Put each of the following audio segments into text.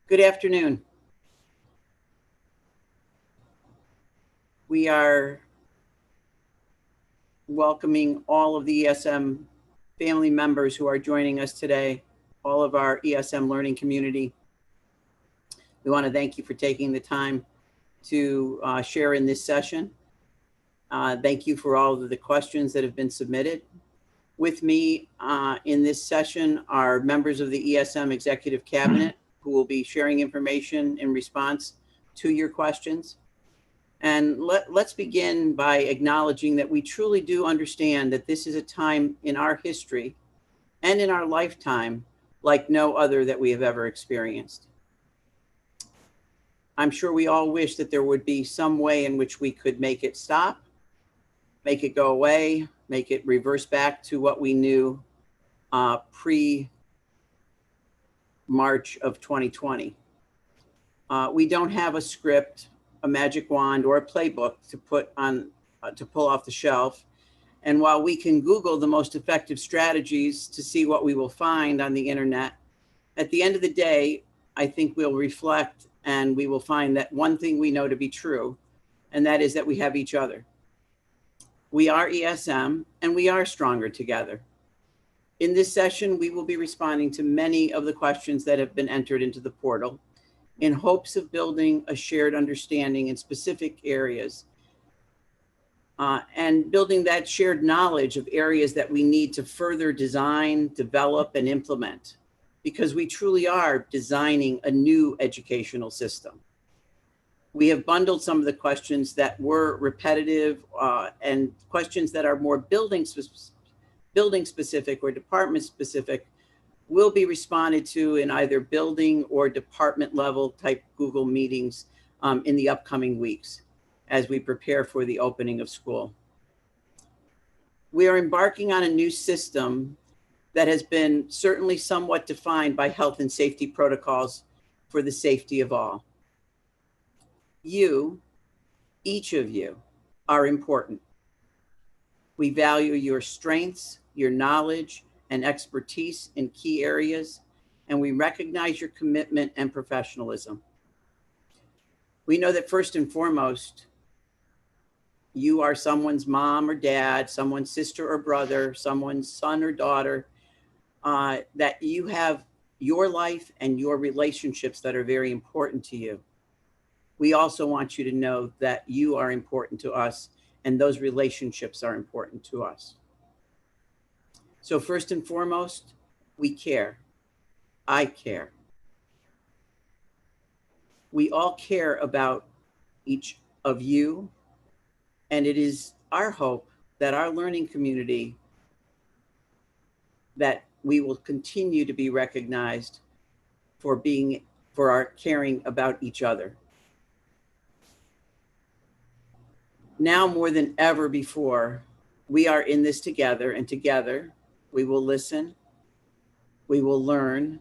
Good afternoon. We are welcoming all of the ESM family members who are joining us today, all of our ESM learning community. We want to thank you for taking the time to share in this session. Thank you for all of the questions that have been submitted. With me in this session are members of the ESM Executive Cabinet who will be sharing information in response to your questions. And let's begin by acknowledging that we truly do understand that this is a time in our history and in our lifetime like no other that we have ever experienced. I'm sure we all wish that there would be some way in which we could make it stop, make it go away, make it reverse back to what we knew pre-March of 2020. We don't have a script, a magic wand, or a playbook to put on to pull off the shelf. And while we can Google the most effective strategies to see what we will find on the internet, at the end of the day, I think we'll reflect and we will find that one thing we know to be true, and that is that we have each other. We are ESM and we are stronger together. In this session, we will be responding to many of the questions that have been entered into the portal in hopes of building a shared understanding in specific areas and building that shared knowledge of areas that we need to further design, develop, and implement, because we truly are designing a new educational system. We have bundled some of the questions that were repetitive and questions that are more building specific or department specific will be responded to in either building or department level type Google meetings in the upcoming weeks as we prepare for the opening of school. We are embarking on a new system that has been certainly somewhat defined by health and safety protocols for the safety of all. You, each of you, are important. We value your strengths, your knowledge, and expertise in key areas, and we recognize your commitment and professionalism. We know that first and foremost, you are someone's mom or dad, someone's sister or brother, someone's son or daughter, that you have your life and your relationships that are very important to you. We also want you to know that you are important to us and those relationships are important to us. So first and foremost, we care. I care. We all care about each of you, and it is our hope that our learning community, that we will continue to be recognized for our caring about each other. Now more than ever before, we are in this together, and together we will listen, we will learn,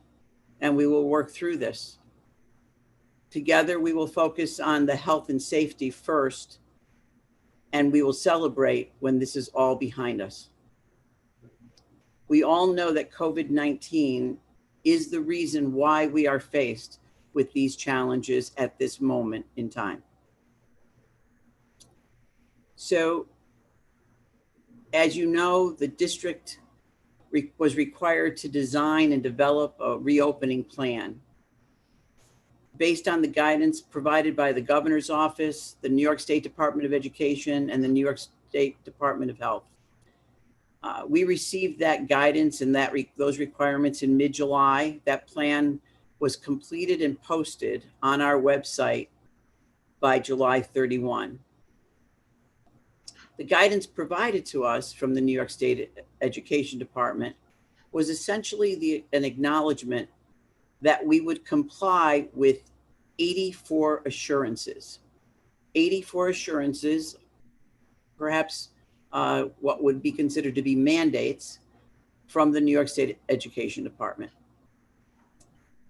and we will work through this. Together, we will focus on the health and safety first, and we will celebrate when this is all behind us. We all know that COVID-19 is the reason why we are faced with these challenges at this moment in time. So, as you know, the district was required to design and develop a reopening plan based on the guidance provided by the governor's office, the New York State Department of Education, and the New York State Department of Health. We received that guidance and those requirements in mid-July. That plan was completed and posted on our website by July 31. The guidance provided to us from the New York State Education Department was essentially an acknowledgement that we would comply with 84 assurances. 84 assurances, perhaps what would be considered to be mandates from the New York State Education Department.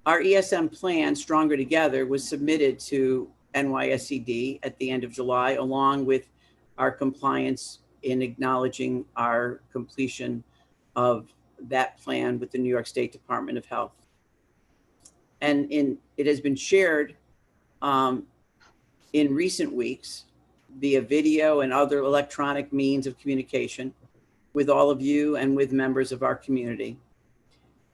Our ESM plan, Stronger Together, was submitted to NYSED at the end of July, along with our compliance in acknowledging our completion of that plan with the New York State Department of Health. and it has been shared in recent weeks via video and other electronic means of communication with all of you and with members of our community.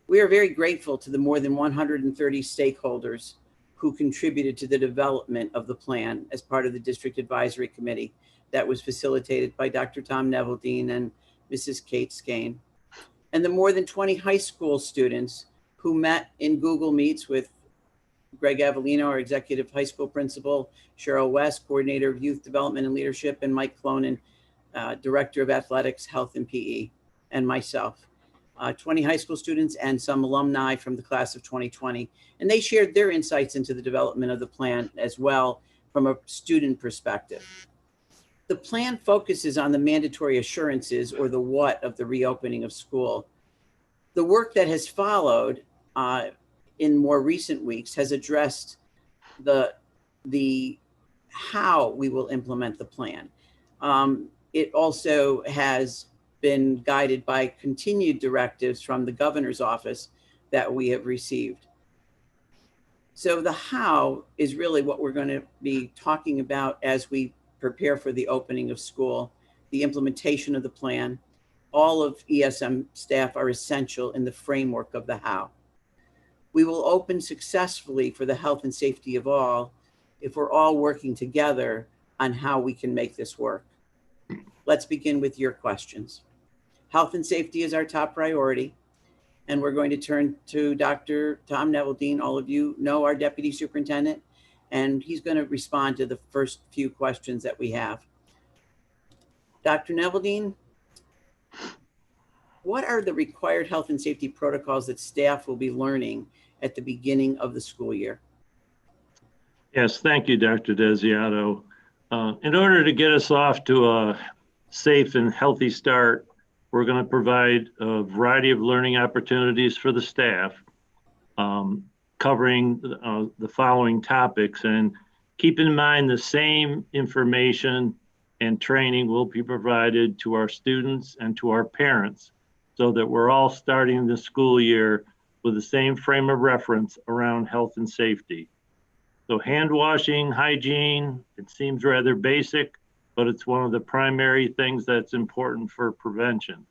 We are very grateful to the more than 130 stakeholders who contributed to the development of the plan as part of the District Advisory Committee that was facilitated by Dr. Tom Neveldine and Mrs. Kate Skane, and the more than 20 high school students who met in Google Meets with Greg Avellino, our executive high school principal, Cheryl West, coordinator of youth development and leadership, and Mike Clonan, director of athletics, health, and PE, and myself. 20 high school students and some alumni from the class of 2020. And they shared their insights into the development of the plan as well from a student perspective. The plan focuses on the mandatory assurances, or the what, of the reopening of school. The work that has followed in more recent weeks has addressed the how we will implement the plan. It also has been guided by continued directives from the governor's office that we have received. So the how is really what we're going to be talking about as we prepare for the opening of school, the implementation of the plan. All of ESM staff are essential in the framework of the how. We will open successfully for the health and safety of all if we're all working together on how we can make this work. Let's begin with your questions. Health and safety is our top priority, and we're going to turn to Dr. Tom Neveldine. All of you know our deputy superintendent, and he's going to respond to the first few questions that we have. Dr. Neveldine, what are the required health and safety protocols that staff will be learning at the beginning of the school year? Yes, thank you, Dr. Desiato. In order to get us off to a safe and healthy start, we're going to provide a variety of learning opportunities for the staff, covering the following topics. And keep in mind the same information and training will be provided to our students and to our parents, so that we're all starting the school year with the same frame of reference around health and safety. So hand washing, hygiene, it seems rather basic, but it's one of the primary things that's important for prevention.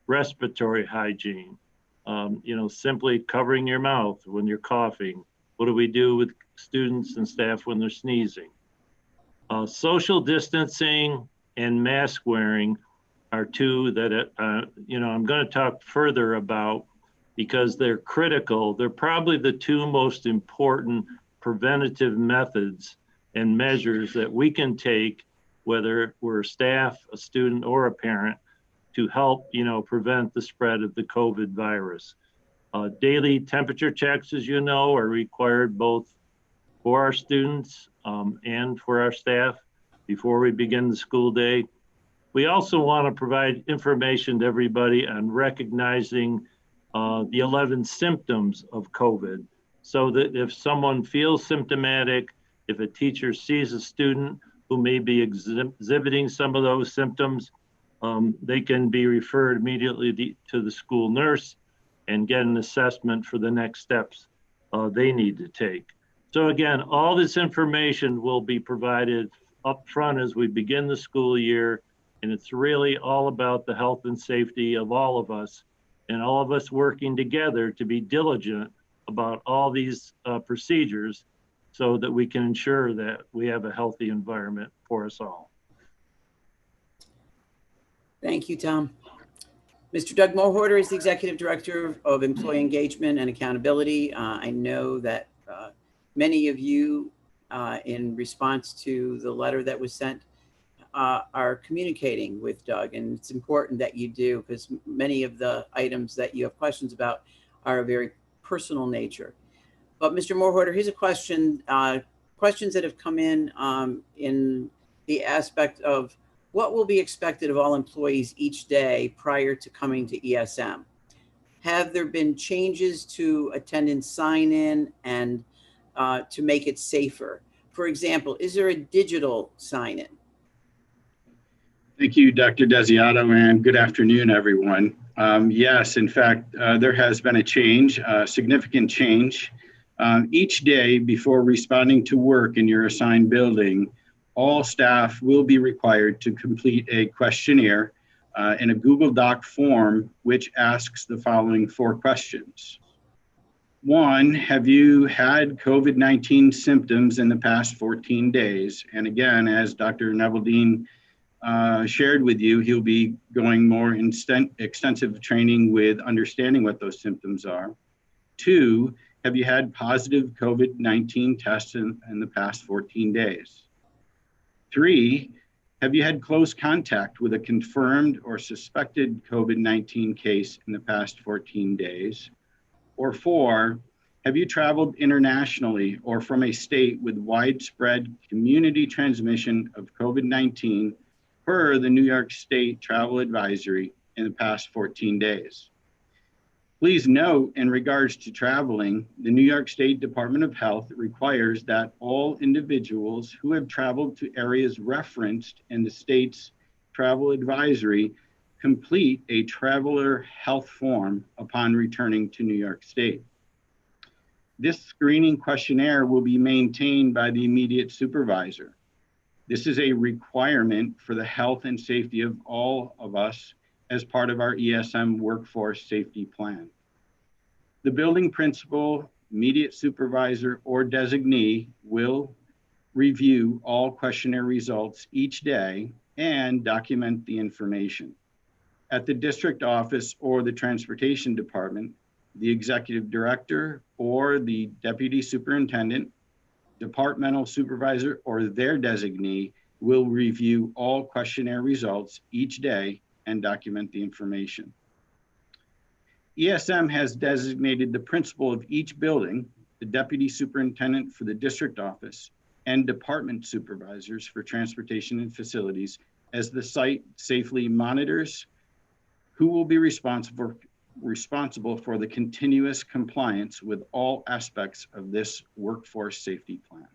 Respiratory hygiene, simply covering your mouth when you're coughing. What do we do with students and staff when they're sneezing? Social distancing and mask wearing are two that, I'm going to talk further about because they're critical. They're probably the two most important preventative methods and measures that we can take, whether we're staff, a student, or a parent, to help, prevent the spread of the COVID virus. Daily temperature checks, as you know, are required both for our students and for our staff before we begin the school day. We also want to provide information to everybody on recognizing the 11 symptoms of COVID, so that if someone feels symptomatic, if a teacher sees a student who may be exhibiting some of those symptoms, they can be referred immediately to the school nurse and get an assessment for the next steps they need to take. So again, all this information will be provided up front as we begin the school year, and it's really all about the health and safety of all of us, and all of us working together to be diligent about all these procedures so that we can ensure that we have a healthy environment for us all. Thank you, Tom. Mr. Doug Mohorter is the Executive Director of Employee Engagement and Accountability. I know that many of you, in response to the letter that was sent, are communicating with Doug, and it's important that you do, because many of the items that you have questions about are a very personal nature. But Mr. Mohorter, here's a question, questions that have come in the aspect of what will be expected of all employees each day prior to coming to ESM. Have there been changes to attendance sign-in and to make it safer? For example, is there a digital sign-in? Thank you, Dr. Desiato, and good afternoon, everyone. Yes, in fact, there has been a change, a significant change Each day before responding to work in your assigned building, all staff will be required to complete a questionnaire in a Google Doc form, which asks the following 4 questions. 1, have you had COVID-19 symptoms in the past 14 days? And again, as Dr. Neveldine shared with you, he'll be going more extensive training with understanding what those symptoms are. 2, have you had positive COVID-19 tests in the past 14 days? 3, have you had close contact with a confirmed or suspected COVID-19 case in the past 14 days? Or 4, have you traveled internationally or from a state with widespread community transmission of COVID-19 per the New York State Travel Advisory in the past 14 days? Please note, in regards to traveling, the New York State Department of Health requires that all individuals who have traveled to areas referenced in the state's travel advisory complete a traveler health form upon returning to New York State. This screening questionnaire will be maintained by the immediate supervisor. This is a requirement for the health and safety of all of us as part of our ESM workforce safety plan. The building principal, immediate supervisor, or designee will review all questionnaire results each day and document the information. At the district office or the transportation department, the executive director or the deputy superintendent, departmental supervisor, or their designee will review all questionnaire results each day and document the information. ESM has designated the principal of each building, the deputy superintendent for the district office, and department supervisors for transportation and facilities as the site safely monitors who will be responsible for the continuous compliance with all aspects of this workforce safety plan.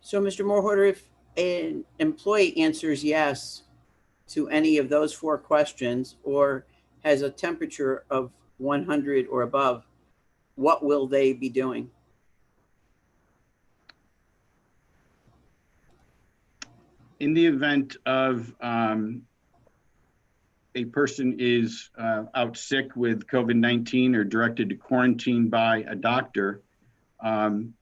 So, Mr. Morhoiter, if an employee answers yes to any of those 4 questions or has a temperature of 100 or above, what will they be doing? In the event of a person is out sick with COVID-19 or directed to quarantine by a doctor, in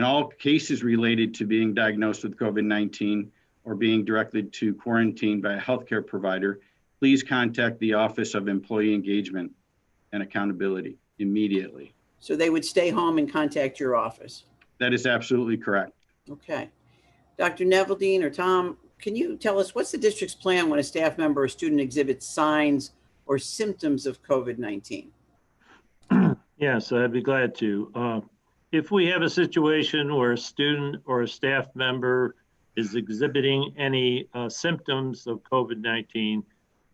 all cases related to being diagnosed with COVID-19 or being directed to quarantine by a healthcare provider, please contact the Office of Employee Engagement and Accountability immediately. So they would stay home and contact your office? That is absolutely correct. Okay. Dr. Neveldine or Tom, can you tell us what's the district's plan when a staff member or student exhibits signs or symptoms of COVID-19? Yes, I'd be glad to. If we have a situation where a student or a staff member is exhibiting any symptoms of COVID-19,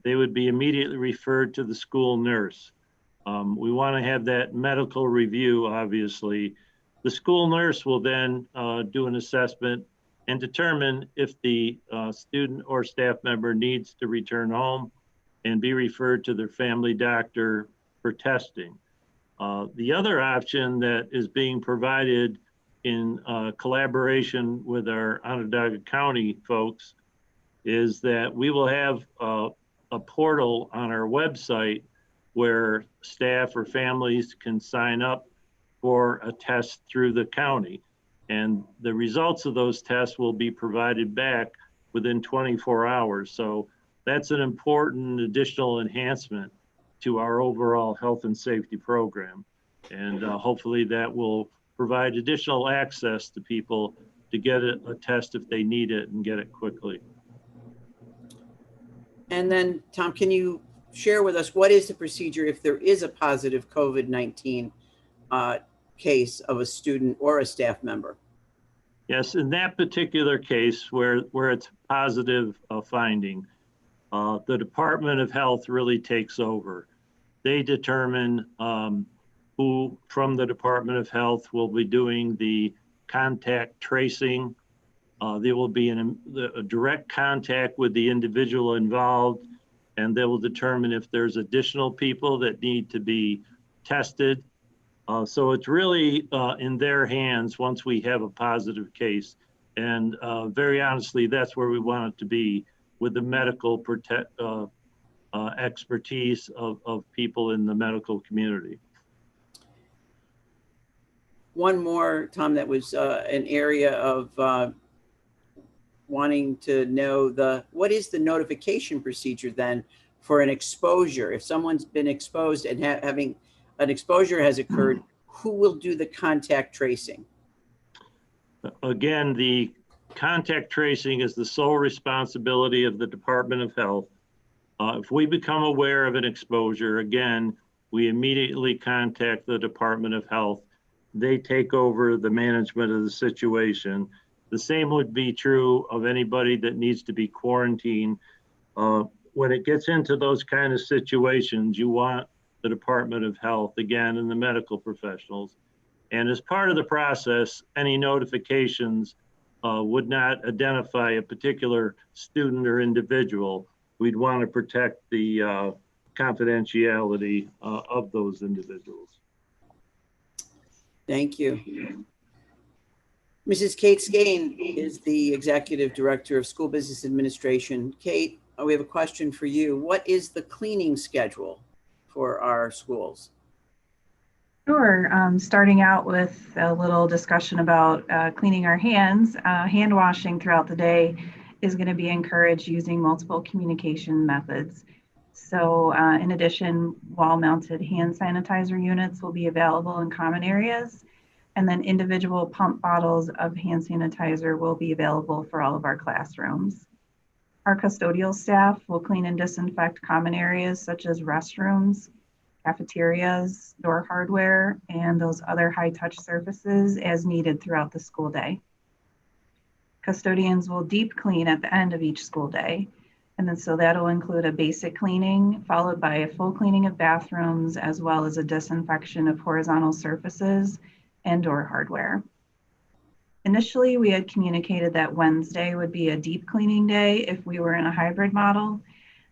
they would be immediately referred to the school nurse. We want to have that medical review, obviously. The school nurse will then do an assessment and determine if the student or staff member needs to return home and be referred to their family doctor for testing. The other option that is being provided in collaboration with our Onondaga County folks is that we will have a portal on our website where staff or families can sign up for a test through the county. And the results of those tests will be provided back within 24 hours. So that's an important additional enhancement to our overall health and safety program. And hopefully that will provide additional access to people to get a test if they need it and get it quickly. And then, Tom, can you share with us what is the procedure if there is a positive COVID-19 case of a student or a staff member? Yes, in that particular case where it's positive finding, the Department of Health really takes over. They determine who from the Department of Health will be doing the contact tracing. There will be a direct contact with the individual involved, and they will determine if there's additional people that need to be tested. So it's really in their hands once we have a positive case. And very honestly, that's where we want it to be, with the medical expertise of people in the medical community. One more, Tom, that was an area of wanting to know what is the notification procedure then for an exposure? If someone's been exposed and having an exposure has occurred, who will do the contact tracing? Again, the contact tracing is the sole responsibility of the Department of Health. If we become aware of an exposure, again, we immediately contact the Department of Health. They take over the management of the situation. The same would be true of anybody that needs to be quarantined. When it gets into those kind of situations, you want the Department of Health, again, and the medical professionals. And as part of the process, any notifications would not identify a particular student or individual. We'd want to protect the confidentiality of those individuals. Thank you. Mrs. Kate Skane is the Executive Director of School Business Administration. Kate, we have a question for you. What is the cleaning schedule for our schools? Sure. Starting out with a little discussion about cleaning our hands. Hand washing throughout the day is going to be encouraged using multiple communication methods. So in addition, wall-mounted hand sanitizer units will be available in common areas, and then individual pump bottles of hand sanitizer will be available for all of our classrooms. Our custodial staff will clean and disinfect common areas such as restrooms, cafeterias, door hardware, and those other high-touch surfaces as needed throughout the school day. Custodians will deep clean at the end of each school day. And then so that'll include a basic cleaning followed by a full cleaning of bathrooms, as well as a disinfection of horizontal surfaces and door hardware. Initially, we had communicated that Wednesday would be a deep cleaning day if we were in a hybrid model,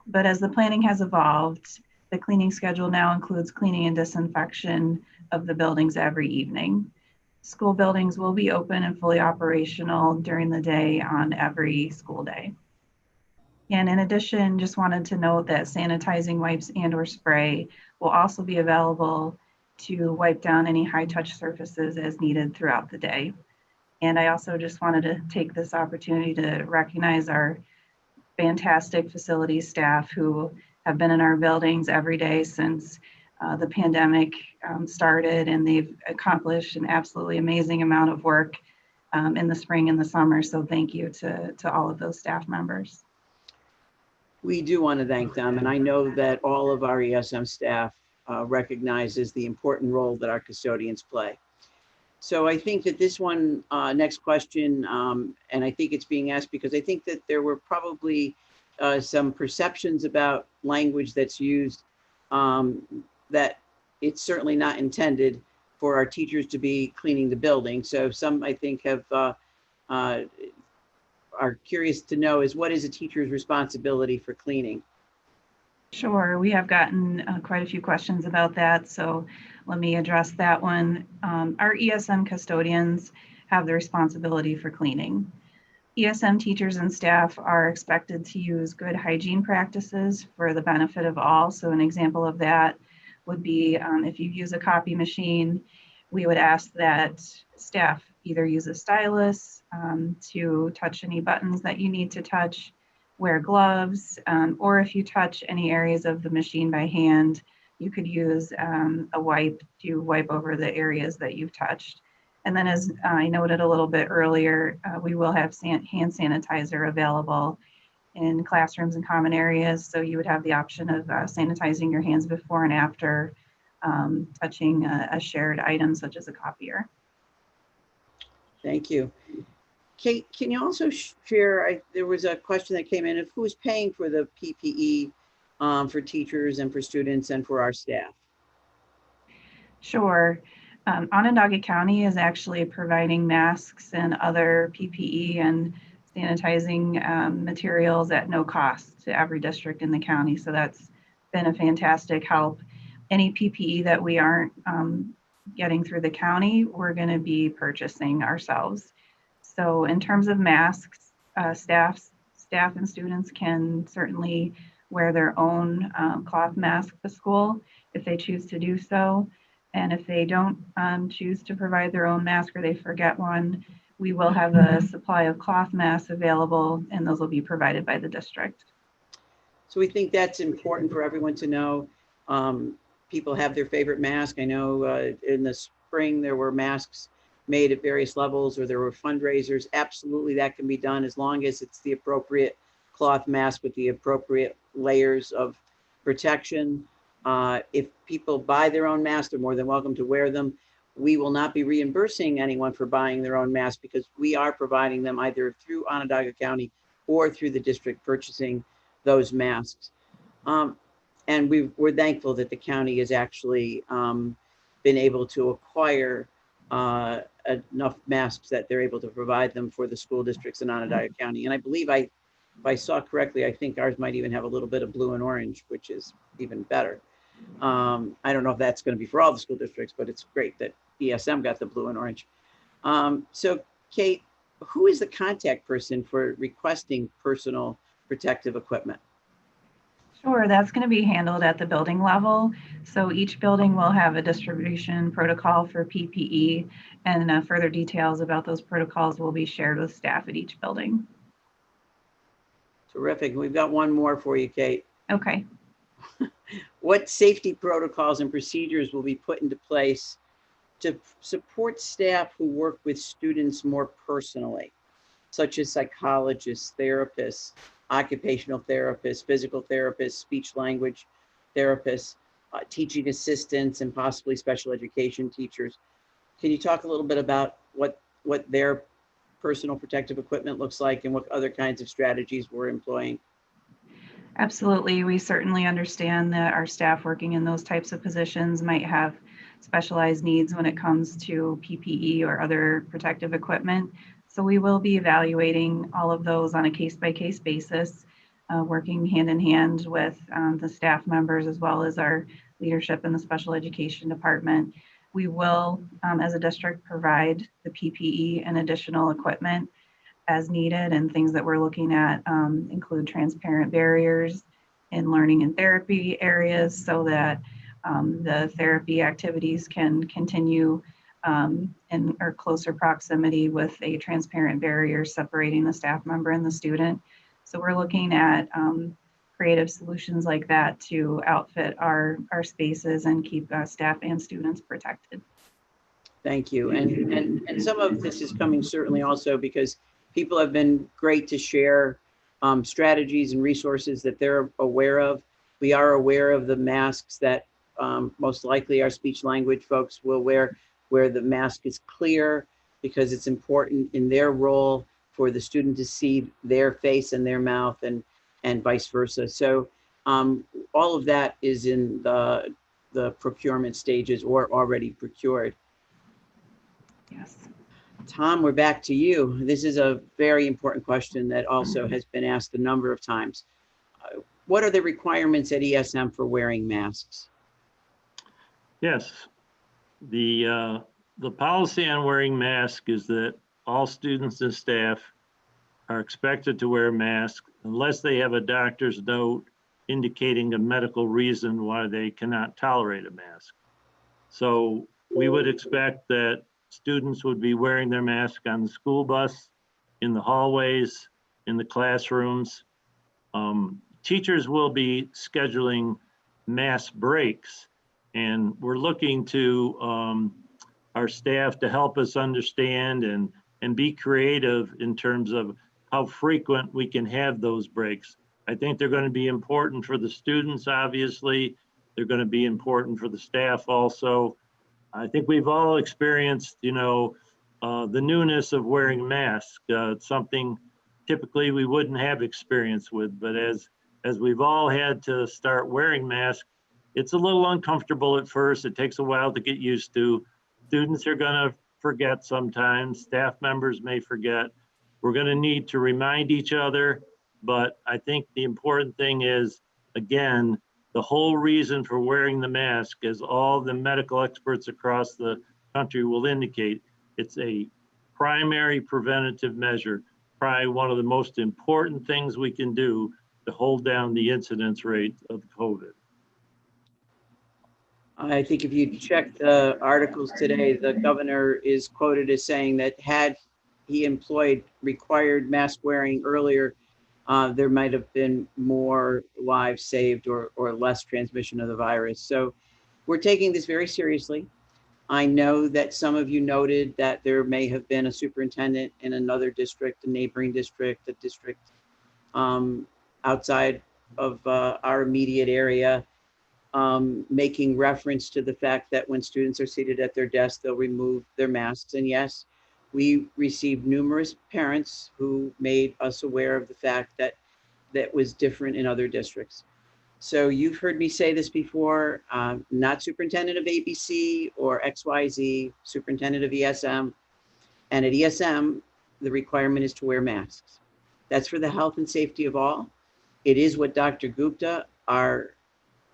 but as the planning has evolved, the cleaning schedule now includes cleaning and disinfection of the buildings every evening. School buildings will be open and fully operational during the day on every school day. And in addition, just wanted to note that sanitizing wipes and/or spray will also be available to wipe down any high-touch surfaces as needed throughout the day. And I also just wanted to take this opportunity to recognize our fantastic facility staff who have been in our buildings every day since the pandemic started, and they've accomplished an absolutely amazing amount of work in the spring and the summer. So thank you to all of those staff members. We do want to thank them, and I know that all of our ESM staff recognizes the important role that our custodians play. So I think that this one, next question, and I think it's being asked because I think that there were probably some perceptions about language that's used that it's certainly not intended for our teachers to be cleaning the building. So some, I think, have are curious to know is what is a teacher's responsibility for cleaning? Sure, we have gotten quite a few questions about that, so let me address that one. Our ESM custodians have the responsibility for cleaning. ESM teachers and staff are expected to use good hygiene practices for the benefit of all. So an example of that would be if you use a copy machine, we would ask that staff either use a stylus to touch any buttons that you need to touch, wear gloves, or if you touch any areas of the machine by hand, you could use a wipe to wipe over the areas that you've touched. And then as I noted a little bit earlier, we will have hand sanitizer available in classrooms and common areas. So you would have the option of sanitizing your hands before and after touching a shared item such as a copier. Thank you. Kate, can you also share, there was a question that came in of who's paying for the PPE for teachers and for students and for our staff? Sure. Onondaga County is actually providing masks and other PPE and sanitizing materials at no cost to every district in the county. So that's been a fantastic help. Any PPE that we aren't getting through the county, we're going to be purchasing ourselves. So in terms of masks, staff and students can certainly wear their own cloth mask to school if they choose to do so. And if they don't choose to provide their own mask or they forget one, we will have a supply of cloth masks available, and those will be provided by the district. So we think that's important for everyone to know. People have their favorite mask. I know in the spring there were masks made at various levels, or there were fundraisers. Absolutely, that can be done as long as it's the appropriate cloth mask with the appropriate layers of protection. If people buy their own masks, they're more than welcome to wear them. We will not be reimbursing anyone for buying their own mask because we are providing them either through Onondaga County or through the district purchasing those masks. And we're thankful that the county has actually been able to acquire enough masks that they're able to provide them for the school districts in Onondaga County. And I believe if I saw correctly, I think ours might even have a little bit of blue and orange, which is even better. I don't know if that's going to be for all the school districts, but it's great that ESM got the blue and orange. So Kate, who is the contact person for requesting personal protective equipment? Sure, that's going to be handled at the building level. So each building will have a distribution protocol for PPE, and further details about those protocols will be shared with staff at each building. Terrific. We've got one more for you, Kate. Okay. What safety protocols and procedures will be put into place to support staff who work with students more personally, such as psychologists, therapists, occupational therapists, physical therapists, speech language therapists, teaching assistants, and possibly special education teachers? Can you talk a little bit about what their personal protective equipment looks like and what other kinds of strategies we're employing? Absolutely. We certainly understand that our staff working in those types of positions might have specialized needs when it comes to PPE or other protective equipment. So we will be evaluating all of those on a case-by-case basis, working hand in hand with the staff members as well as our leadership in the special education department. We will, as a district, provide the PPE and additional equipment as needed, and things that we're looking at include transparent barriers in learning and therapy areas so that the therapy activities can continue in or closer proximity with a transparent barrier separating the staff member and the student. So we're looking at creative solutions like that to outfit our spaces and keep staff and students protected. Thank you. And some of this is coming certainly also because people have been great to share strategies and resources that they're aware of. We are aware of the masks that most likely our speech language folks will wear, where the mask is clear because it's important in their role for the student to see their face and their mouth and vice versa. So all of that is in the procurement stages or already procured. Yes. Tom, we're back to you. This is a very important question that also has been asked a number of times. What are the requirements at ESM for wearing masks? Yes, the policy on wearing masks is that all students and staff are expected to wear masks unless they have a doctor's note indicating a medical reason why they cannot tolerate a mask. So we would expect that students would be wearing their mask on the school bus, in the hallways, in the classrooms. Teachers will be scheduling mass breaks, and we're looking to our staff to help us understand and be creative in terms of how frequent we can have those breaks. I think they're going to be important for the students, obviously. They're going to be important for the staff also. I think we've all experienced, the newness of wearing masks. It's something typically we wouldn't have experience with, but as we've all had to start wearing masks, it's a little uncomfortable at first. It takes a while to get used to. Students are going to forget sometimes. Staff members may forget. We're going to need to remind each other, but I think the important thing is, again, The whole reason for wearing the mask, as all the medical experts across the country will indicate, it's a primary preventative measure, probably one of the most important things we can do to hold down the incidence rate of COVID. I think if you check the articles today, the governor is quoted as saying that had he employed required mask wearing earlier, there might have been more lives saved or less transmission of the virus. So we're taking this very seriously. I know that some of you noted that there may have been a superintendent in another district, a neighboring district, a district outside of our immediate area, making reference to the fact that when students are seated at their desk, they'll remove their masks. And yes, we received numerous parents who made us aware of the fact that that was different in other districts. So you've heard me say this before, not superintendent of ABC or XYZ, superintendent of ESM. And at ESM, the requirement is to wear masks. That's for the health and safety of all. It is what Dr. Gupta, our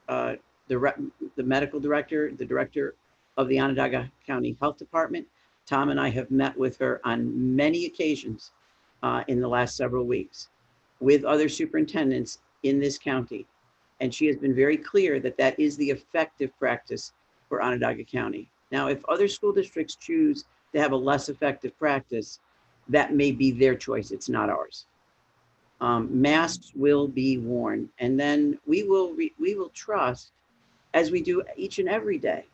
the medical director, the director of the Onondaga County Health Department. Tom and I have met with her on many occasions in the last several weeks with other superintendents in this county. And she has been very clear that that is the effective practice for Onondaga County. Now, if other school districts choose to have a less effective practice, that may be their choice. It's not ours. Masks will be worn, and then we will trust, as we do each and every day,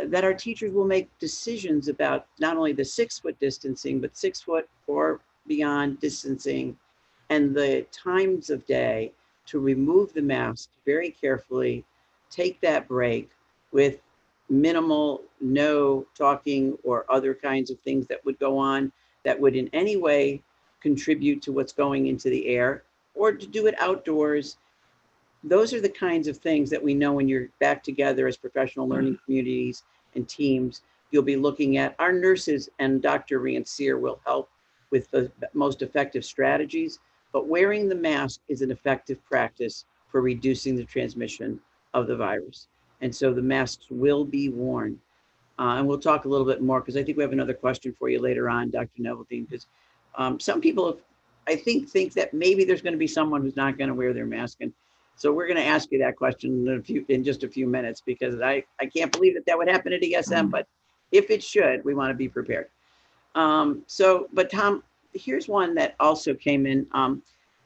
that our teachers will make decisions about not only the 6 foot distancing, but 6 foot or beyond distancing, and the times of day to remove the mask very carefully, take that break with minimal, no talking or other kinds of things that would go on that would in any way contribute to what's going into the air, or to do it outdoors. Those are the kinds of things that we know when you're back together as professional learning communities and teams, you'll be looking at. Our nurses and Dr. Ranciere will help with the most effective strategies, but wearing the mask is an effective practice for reducing the transmission of the virus. And so the masks will be worn. And we'll talk a little bit more, because I think we have another question for you later on, Dr. Neveldine, because some people, I think that maybe there's going to be someone who's not going to wear their mask. And so we're going to ask you that question in just a few minutes, because I can't believe that would happen at ESM, but if it should, we want to be prepared. But Tom, here's one that also came in.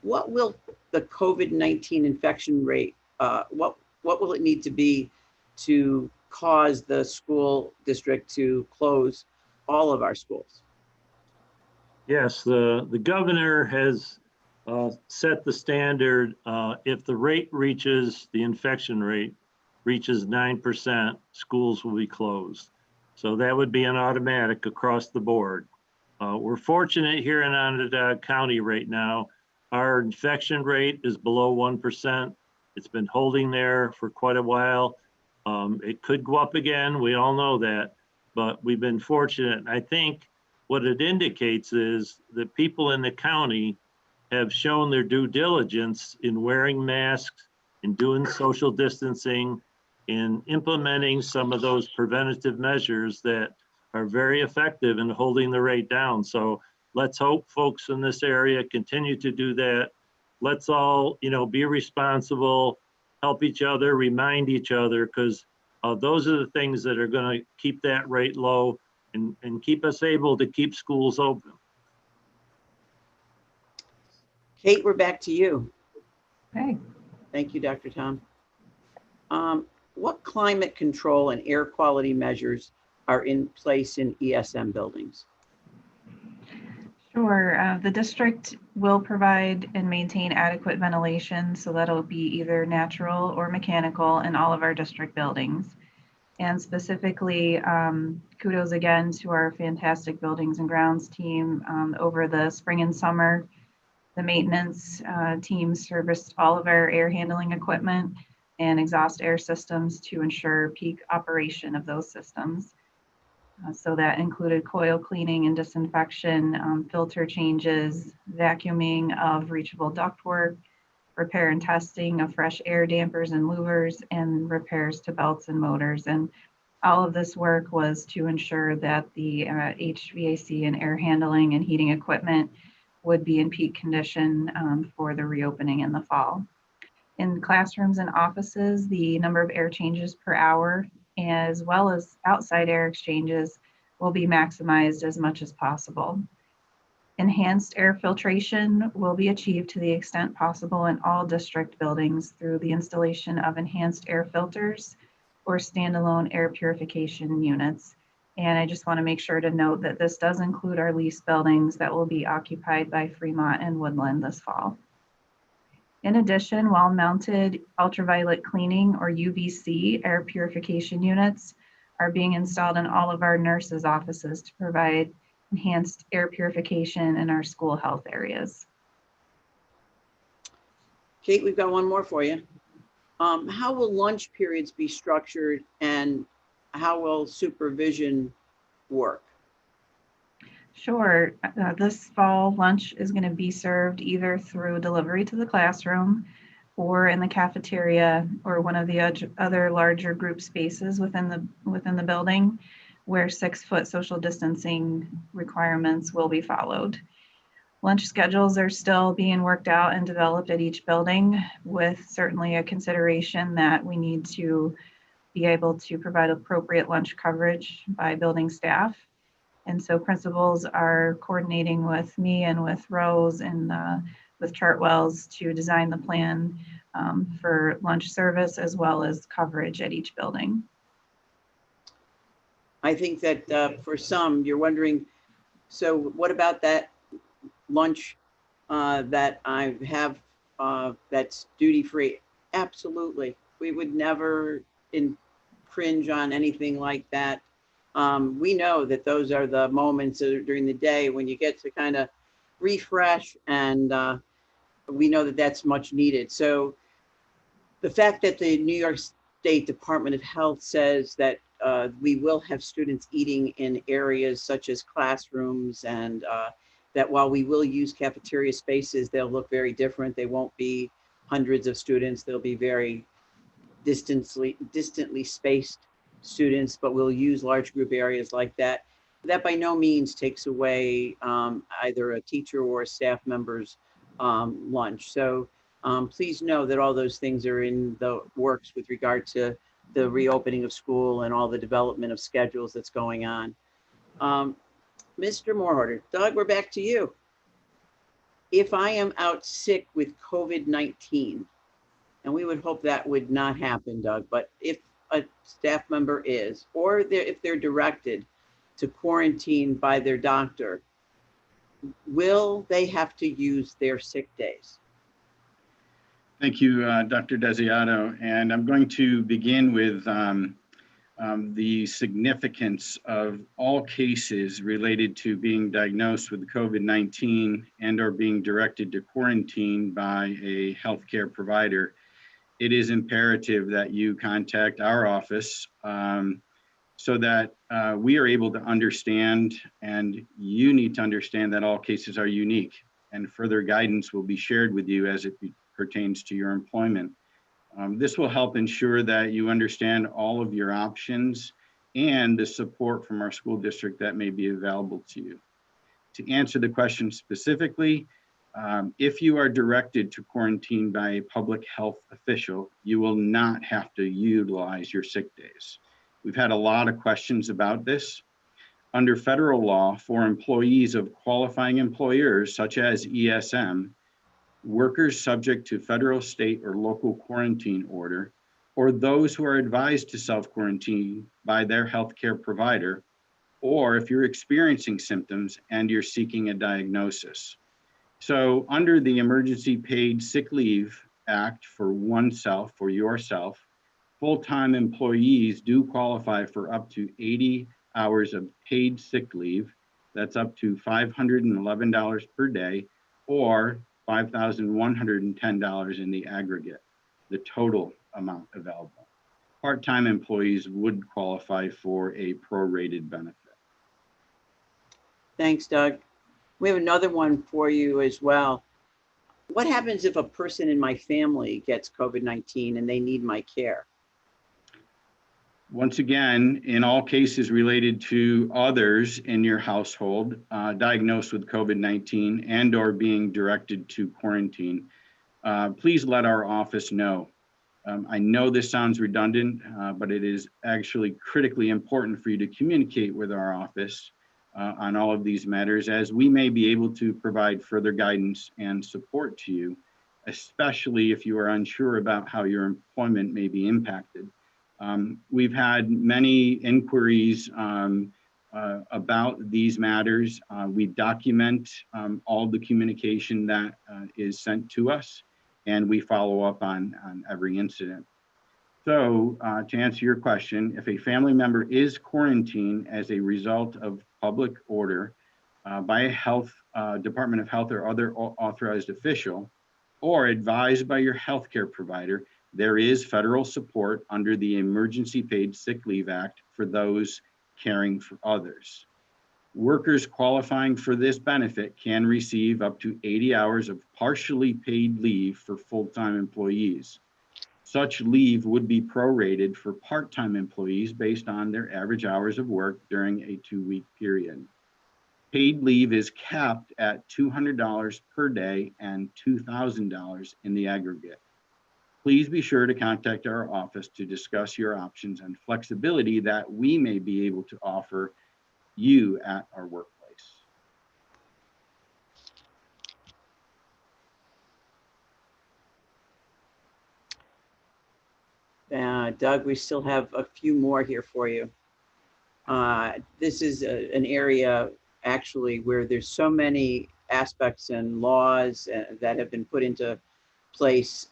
What will the COVID-19 infection rate, what will it need to be to cause the school district to close all of our schools? Yes, the governor has set the standard. If the rate reaches, the infection rate reaches 9%, schools will be closed. So that would be an automatic across the board. We're fortunate here in Onondaga County right now. Our infection rate is below 1%. It's been holding there for quite a while. It could go up again, we all know that, but we've been fortunate. I think what it indicates is that people in the county have shown their due diligence in wearing masks, in doing social distancing, in implementing some of those preventative measures that are very effective in holding the rate down. So let's hope folks in this area continue to do that. Let's all, be responsible, help each other, remind each other, because those are the things that are going to keep that rate low and keep us able to keep schools open. Kate, we're back to you. Okay. Thank you, Dr. Tom. What climate control and air quality measures are in place in ESM buildings? Sure. The district will provide and maintain adequate ventilation, so that'll be either natural or mechanical in all of our district buildings. And specifically, kudos again to our fantastic buildings and grounds team. Over the spring and summer, the maintenance team serviced all of our air handling equipment and exhaust air systems to ensure peak operation of those systems. So that included coil cleaning and disinfection, filter changes, vacuuming of reachable ductwork, repair and testing of fresh air dampers and louvers, and repairs to belts and motors. And all of this work was to ensure that the HVAC and air handling and heating equipment would be in peak condition for the reopening in the fall. In classrooms and offices, the number of air changes per hour, as well as outside air exchanges, will be maximized as much as possible. Enhanced air filtration will be achieved to the extent possible in all district buildings through the installation of enhanced air filters or standalone air purification units. And I just want to make sure to note that this does include our leased buildings that will be occupied by Fremont and Woodland this fall. In addition, wall-mounted ultraviolet cleaning or UVC air purification units are being installed in all of our nurses' offices to provide enhanced air purification in our school health areas. Kate, we've got one more for you. How will lunch periods be structured and how will supervision work? Sure. This fall, lunch is going to be served either through delivery to the classroom or in the cafeteria or one of the other larger group spaces within the building where 6-foot social distancing requirements will be followed. Lunch schedules are still being worked out and developed at each building, with certainly a consideration that we need to be able to provide appropriate lunch coverage by building staff. And so principals are coordinating with me and with Rose and with Chartwells to design the plan for lunch service as well as coverage at each building. I think that for some, you're wondering, so what about that lunch that I have that's duty-free? Absolutely. We would never infringe on anything like that. We know that those are the moments during the day when you get to kind of refresh, and we know that that's much needed. So the fact that the New York State Department of Health says that we will have students eating in areas such as classrooms, and that while we will use cafeteria spaces, they'll look very different. They won't be hundreds of students. They'll be very distantly spaced students, but we'll use large group areas like that. That by no means takes away either a teacher or a staff member's lunch. So please know that all those things are in the works with regard to the reopening of school and all the development of schedules that's going on. Mr. Moorharder, Doug, we're back to you. If I am out sick with COVID-19, and we would hope that would not happen, Doug, but if a staff member is, or if they're directed to quarantine by their doctor, will they have to use their sick days? Thank you, Dr. Desiato. And I'm going to begin with the significance of all cases related to being diagnosed with COVID-19 and or being directed to quarantine by a healthcare provider. It is imperative that you contact our office so that we are able to understand, and you need to understand that all cases are unique, and further guidance will be shared with you as it pertains to your employment. This will help ensure that you understand all of your options and the support from our school district that may be available to you. To answer the question specifically, if you are directed to quarantine by a public health official, you will not have to utilize your sick days. We've had a lot of questions about this. Under federal law, for employees of qualifying employers such as ESM, workers subject to federal, state, or local quarantine order, or those who are advised to self-quarantine by their healthcare provider, or if you're experiencing symptoms and you're seeking a diagnosis. So under the Emergency Paid Sick Leave Act for oneself, for yourself, full-time employees do qualify for up to 80 hours of paid sick leave. That's up to $511 per day, or $5,110 in the aggregate, the total amount available. Part-time employees would qualify for a prorated benefit. Thanks, Doug. We have another one for you as well. What happens if a person in my family gets COVID-19 and they need my care? Once again, in all cases related to others in your household diagnosed with COVID-19 and or being directed to quarantine, please let our office know. I know this sounds redundant, but it is actually critically important for you to communicate with our office on all of these matters, as we may be able to provide further guidance and support to you, especially if you are unsure about how your employment may be impacted. We've had many inquiries about these matters. We document all the communication that is sent to us, and we follow up on every incident. So to answer your question, if a family member is quarantined as a result of public order by a health Department of Health or other authorized official, or advised by your healthcare provider, there is federal support under the Emergency Paid Sick Leave Act for those caring for others. Workers qualifying for this benefit can receive up to 80 hours of partially paid leave for full-time employees. Such leave would be prorated for part-time employees based on their average hours of work during a 2-week period. Paid leave is capped at $200 per day and $2,000 in the aggregate. Please be sure to contact our office to discuss your options and flexibility that we may be able to offer you at our workplace. Doug, we still have a few more here for you. This is an area actually where there's so many aspects and laws that have been put into place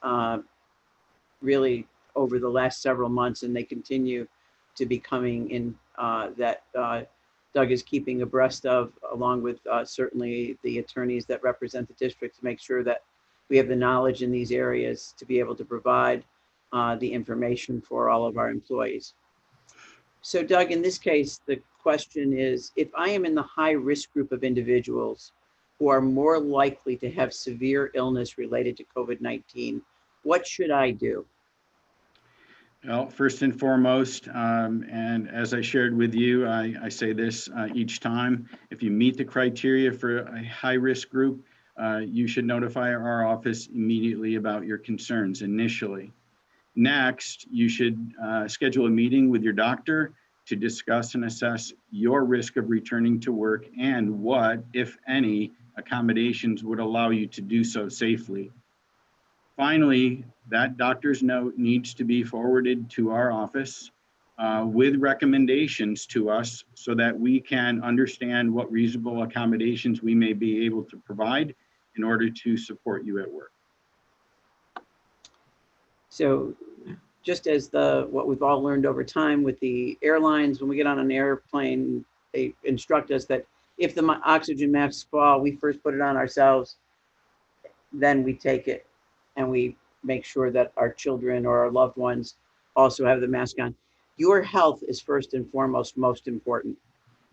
really over the last several months, and they continue to be coming in that Doug is keeping abreast of, along with certainly the attorneys that represent the district, to make sure that we have the knowledge in these areas to be able to provide the information for all of our employees. So Doug, in this case, the question is, if I am in the high risk group of individuals who are more likely to have severe illness related to COVID-19, what should I do? Well, first and foremost, and as I shared with you, I say this each time, if you meet the criteria for a high-risk group, you should notify our office immediately about your concerns initially. Next, you should schedule a meeting with your doctor to discuss and assess your risk of returning to work and what, if any, accommodations would allow you to do so safely. Finally, that doctor's note needs to be forwarded to our office with recommendations to us so that we can understand what reasonable accommodations we may be able to provide in order to support you at work. So just as what we've all learned over time with the airlines, when we get on an airplane, they instruct us that if the oxygen masks fall, we first put it on ourselves, then we take it and we make sure that our children or our loved ones also have the mask on. Your health is first and foremost most important.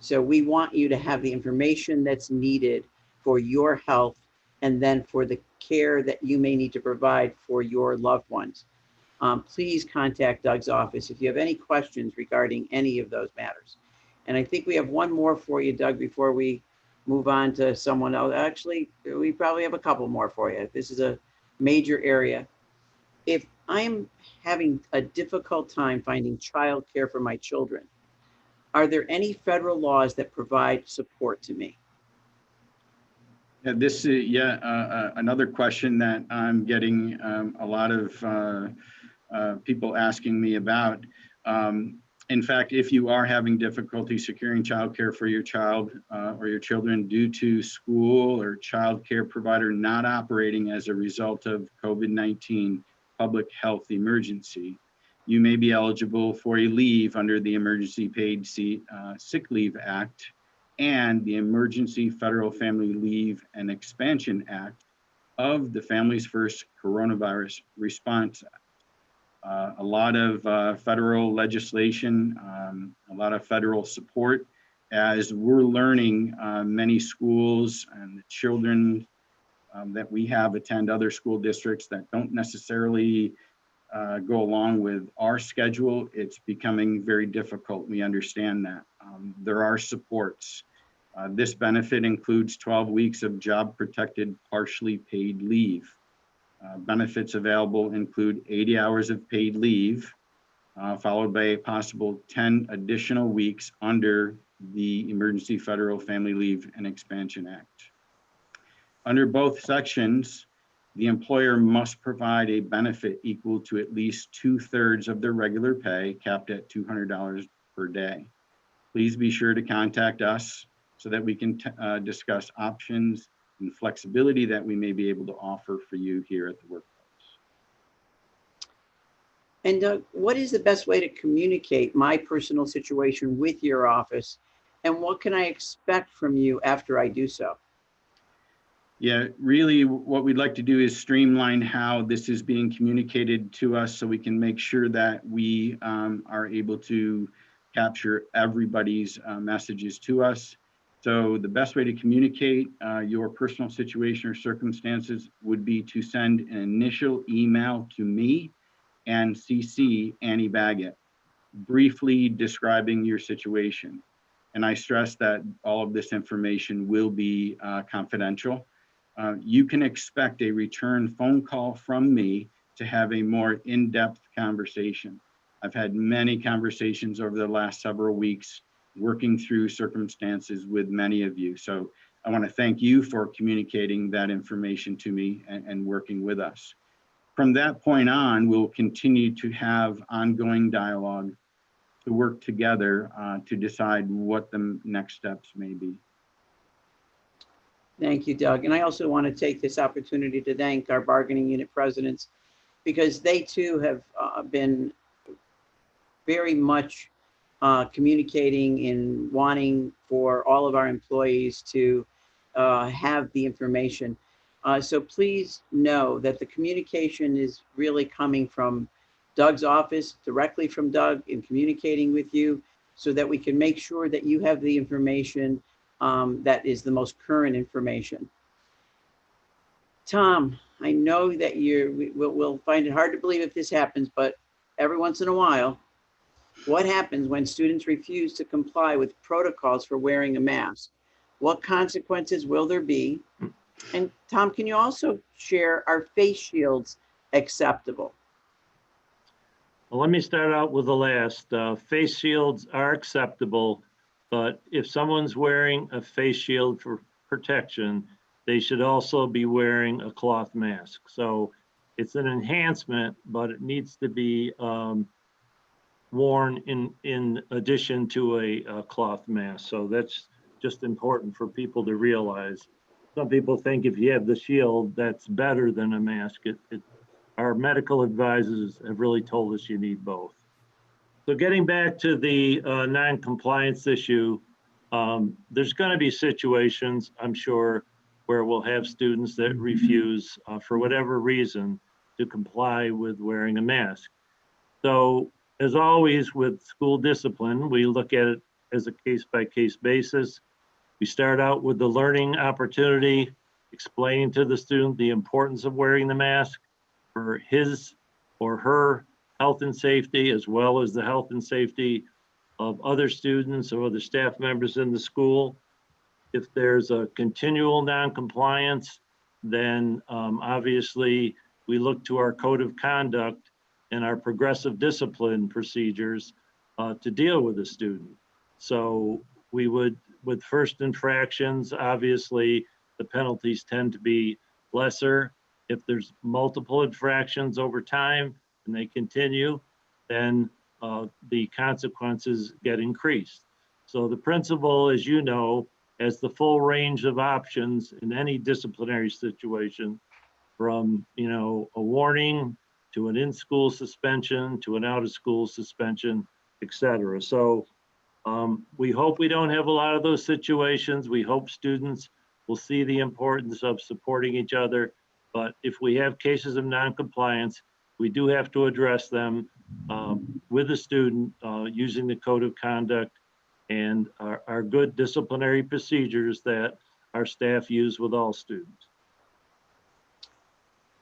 So we want you to have the information that's needed for your health and then for the care that you may need to provide for your loved ones. Please contact Doug's office if you have any questions regarding any of those matters. And I think we have one more for you, Doug, before we move on to someone else. Actually, we probably have a couple more for you. This is a major area. If I'm having a difficult time finding childcare for my children, are there any federal laws that provide support to me? Yeah, this is another question that I'm getting a lot of people asking me about. In fact, if you are having difficulty securing childcare for your child or your children due to school or childcare provider not operating as a result of COVID-19 public health emergency, you may be eligible for a leave under the Emergency Paid Sick Leave Act and the Emergency Federal Family Leave and Expansion Act of the Families First Coronavirus Response Act. A lot of federal legislation, a lot of federal support, as we're learning many schools and the children that we have attend other school districts that don't necessarily go along with our schedule. It's becoming very difficult. We understand that. There are supports. This benefit includes 12 weeks of job protected partially paid leave. Benefits available include 80 hours of paid leave, followed by a possible 10 additional weeks under the Emergency Federal Family Leave and Expansion Act. Under both sections, the employer must provide a benefit equal to at least 2/3 of their regular pay, capped at $200 per day. Please be sure to contact us so that we can discuss options and flexibility that we may be able to offer for you here at the workplace. And Doug, what is the best way to communicate my personal situation with your office? And what can I expect from you after I do so? Yeah, really what we'd like to do is streamline how this is being communicated to us so we can make sure that we are able to capture everybody's messages to us. So the best way to communicate your personal situation or circumstances would be to send an initial email to me and CC Annie Baggett, briefly describing your situation. And I stress that all of this information will be confidential. You can expect a return phone call from me to have a more in-depth conversation. I've had many conversations over the last several weeks working through circumstances with many of you. So I want to thank you for communicating that information to me and working with us. From that point on, we'll continue to have ongoing dialogue to work together to decide what the next steps may be. Thank you, Doug. And I also want to take this opportunity to thank our bargaining unit presidents, because they too have been very much communicating in wanting for all of our employees to have the information. So please know that the communication is really coming from Doug's office, directly from Doug, in communicating with you so that we can make sure that you have the information that is the most current information. Tom, I know that we'll find it hard to believe if this happens, but every once in a while, what happens when students refuse to comply with protocols for wearing a mask? What consequences will there be? And Tom, can you also share, are face shields acceptable? Well, let me start out with the last. Face shields are acceptable, but if someone's wearing a face shield for protection, they should also be wearing a cloth mask. So it's an enhancement, but it needs to be worn in addition to a cloth mask. So that's just important for people to realize. Some people think if you have the shield, that's better than a mask. Our medical advisors have really told us you need both. So getting back to the non-compliance issue, there's going to be situations, I'm sure, where we'll have students that refuse for whatever reason to comply with wearing a mask. So as always with school discipline, we look at it as a case-by-case basis. We start out with the learning opportunity, explaining to the student the importance of wearing the mask for his or her health and safety, as well as the health and safety of other students or other staff members in the school. If there's a continual non-compliance, then obviously we look to our code of conduct and our progressive discipline procedures to deal with the student. So we would, with first infractions, obviously the penalties tend to be lesser. If there's multiple infractions over time and they continue, then the consequences get increased. So the principal, as you know, has the full range of options in any disciplinary situation, from a warning to an in-school suspension to an out-of-school suspension, etc. So we hope we don't have a lot of those situations. We hope students will see the importance of supporting each other. But if we have cases of non-compliance, we do have to address them with the student using the code of conduct and our good disciplinary procedures that our staff use with all students.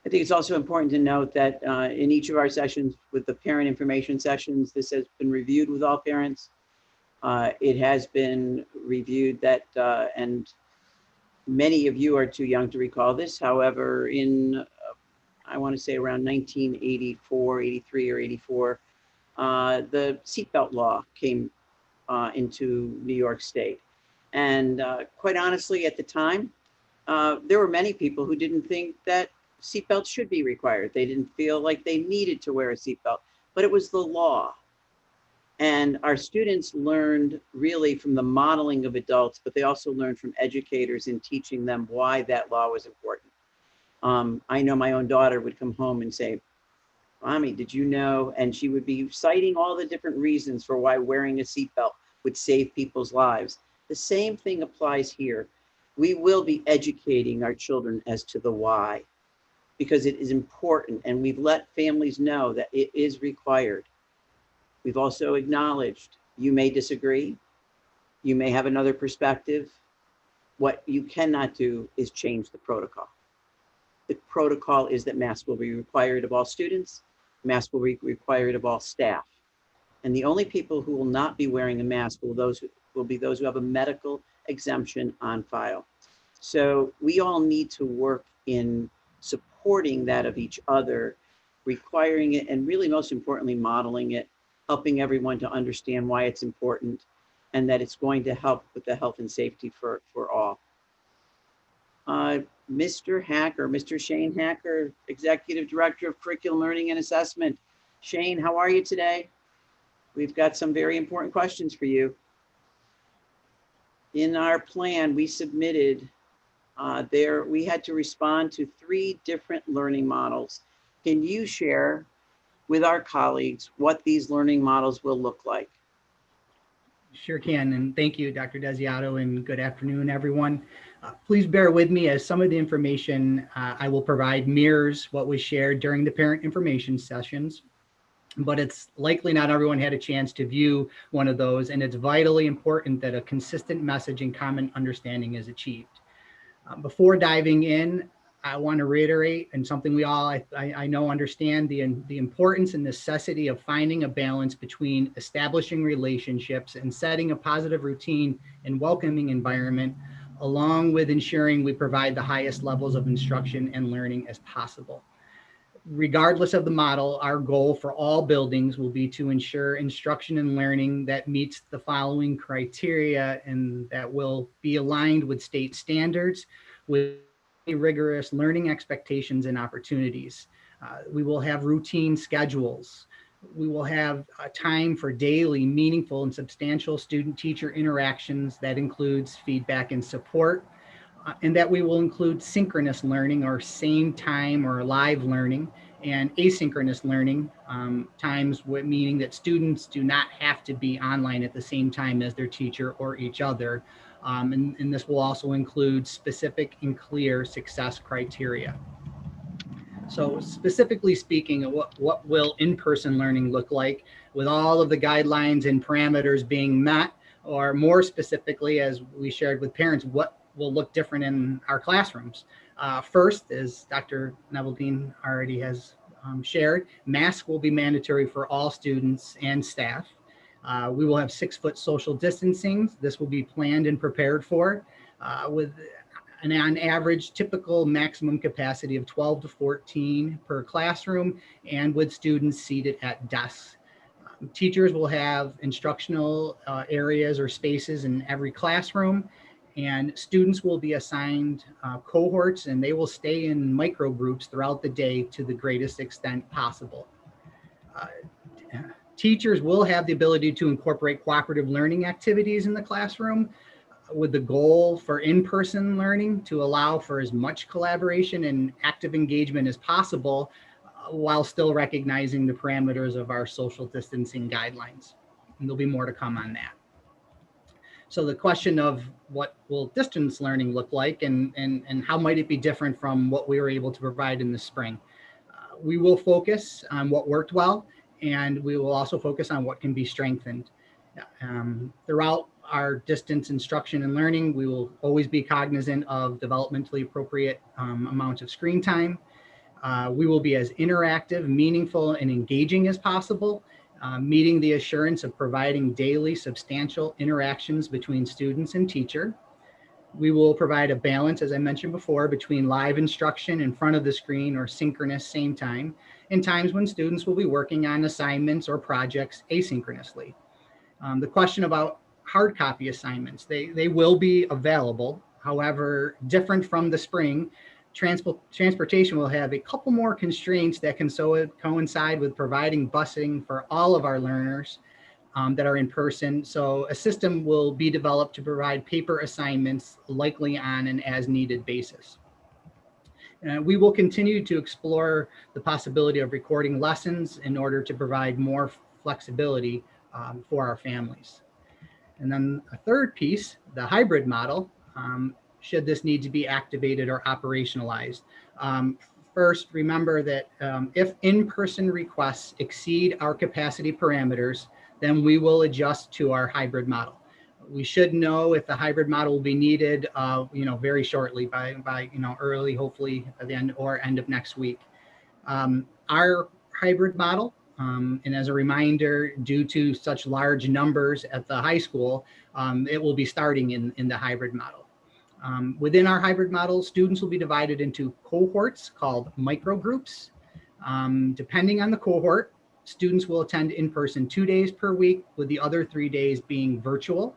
I think it's also important to note that in each of our sessions with the parent information sessions, this has been reviewed with all parents. It has been reviewed that, and many of you are too young to recall this. However, in, I want to say around 1984, 83 or 84, the seatbelt law came into New York State. And quite honestly, at the time, there were many people who didn't think that seatbelts should be required. They didn't feel like they needed to wear a seatbelt, but it was the law. And our students learned really from the modeling of adults, but they also learned from educators in teaching them why that law was important. I know my own daughter would come home and say, "Mommy, did you know?" And she would be citing all the different reasons for why wearing a seatbelt would save people's lives. The same thing applies here. We will be educating our children as to the why, because it is important, and we've let families know that it is required. We've also acknowledged you may disagree, you may have another perspective. What you cannot do is change the protocol. The protocol is that masks will be required of all students, masks will be required of all staff. And the only people who will not be wearing a mask will be those who have a medical exemption on file. So we all need to work in supporting that of each other, requiring it, and really most importantly, modeling it, helping everyone to understand why it's important and that it's going to help with the health and safety for all. Mr. Hacker, Mr. Shane Hacker, Executive Director of Curriculum Learning and Assessment. Shane, how are you today? We've got some very important questions for you. In our plan, we submitted we had to respond to 3 different learning models. Can you share with our colleagues what these learning models will look like? Sure can, and thank you, Dr. Desiato, and good afternoon, everyone. Please bear with me as some of the information I will provide mirrors what was shared during the parent information sessions, but it's likely not everyone had a chance to view one of those, and it's vitally important that a consistent message and common understanding is achieved. Before diving in, I want to reiterate, and something we all, I know, understand the importance and necessity of finding a balance between establishing relationships and setting a positive routine and welcoming environment, along with ensuring we provide the highest levels of instruction and learning as possible. Regardless of the model, our goal for all buildings will be to ensure instruction and learning that meets the following criteria and that will be aligned with state standards, with rigorous learning expectations and opportunities. We will have routine schedules. We will have time for daily, meaningful, and substantial student-teacher interactions that includes feedback and support, and that we will include synchronous learning or same time or live learning, and asynchronous learning, times meaning that students do not have to be online at the same time as their teacher or each other. And this will also include specific and clear success criteria. So specifically speaking, what will in-person learning look like with all of the guidelines and parameters being met, or more specifically, as we shared with parents, what will look different in our classrooms? First, as Dr. Neveldine already has shared, masks will be mandatory for all students and staff. We will have 6-foot social distancing. This will be planned and prepared for with an on average typical maximum capacity of 12 to 14 per classroom and with students seated at desks. Teachers will have instructional areas or spaces in every classroom, and students will be assigned cohorts, and they will stay in micro groups throughout the day to the greatest extent possible. Teachers will have the ability to incorporate cooperative learning activities in the classroom with the goal for in-person learning to allow for as much collaboration and active engagement as possible while still recognizing the parameters of our social distancing guidelines. And there'll be more to come on that. So the question of what will distance learning look like and how might it be different from what we were able to provide in the spring? We will focus on what worked well, and we will also focus on what can be strengthened. Throughout our distance instruction and learning, we will always be cognizant of developmentally appropriate amounts of screen time. We will be as interactive, meaningful, and engaging as possible, meeting the assurance of providing daily substantial interactions between students and teacher. We will provide a balance, as I mentioned before, between live instruction in front of the screen or synchronous same time, and times when students will be working on assignments or projects asynchronously. The question about hard copy assignments, they will be available. However, different from the spring, transportation will have a couple more constraints that can coincide with providing busing for all of our learners that are in person. So a system will be developed to provide paper assignments, likely on an as needed basis. We will continue to explore the possibility of recording lessons in order to provide more flexibility for our families. And then a third piece, the hybrid model, should this need to be activated or operationalized. First, remember that if in-person requests exceed our capacity parameters, then we will adjust to our hybrid model. We should know if the hybrid model will be needed, very shortly by early, hopefully at the end of next week. Our hybrid model, and as a reminder, due to such large numbers at the high school, it will be starting in the hybrid model. Within our hybrid model, students will be divided into cohorts called microgroups. Depending on the cohort, students will attend in person 2 days per week, with the other 3 days being virtual.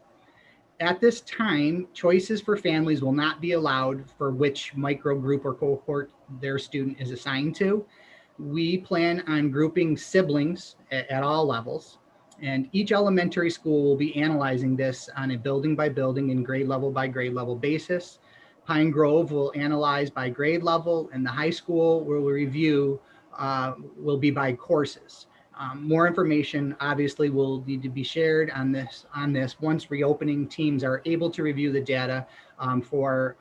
At this time, choices for families will not be allowed for which microgroup or cohort their student is assigned to. We plan on grouping siblings at all levels, and each elementary school will be analyzing this on a building by building and grade level by grade level basis. Pine Grove will analyze by grade level, and the high school will review will be by courses. More information obviously will need to be shared on this once reopening teams are able to review the data for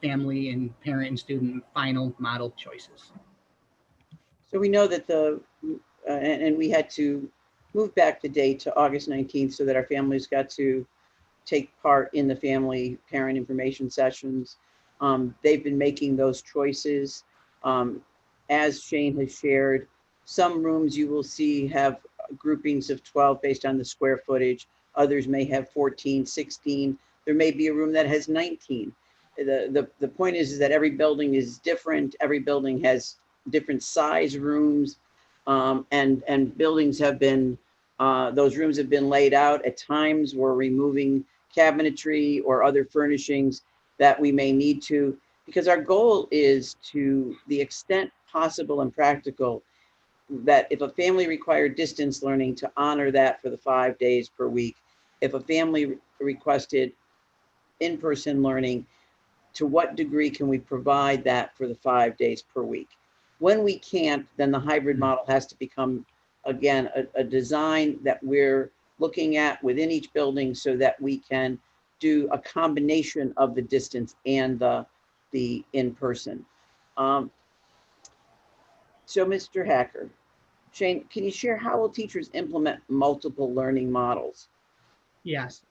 family and parent and student final model choices. So we know that and we had to move back the date to August 19th so that our families got to take part in the family parent information sessions. They've been making those choices. As Shane has shared, some rooms you will see have groupings of 12 based on the square footage. Others may have 14, 16. There may be a room that has 19. The point is that every building is different. Every building has different size rooms, and buildings have been, those rooms have been laid out. At times we're removing cabinetry or other furnishings that we may need to, because our goal is, to the extent possible and practical, that if a family required distance learning, to honor that for the 5 days per week. If a family requested in-person learning, to what degree can we provide that for the 5 days per week? When we can't, then the hybrid model has to become, again, a design that we're looking at within each building so that we can do a combination of the distance and the in-person. So Mr. Hacker, Shane, can you share how will teachers implement multiple learning models? Yes,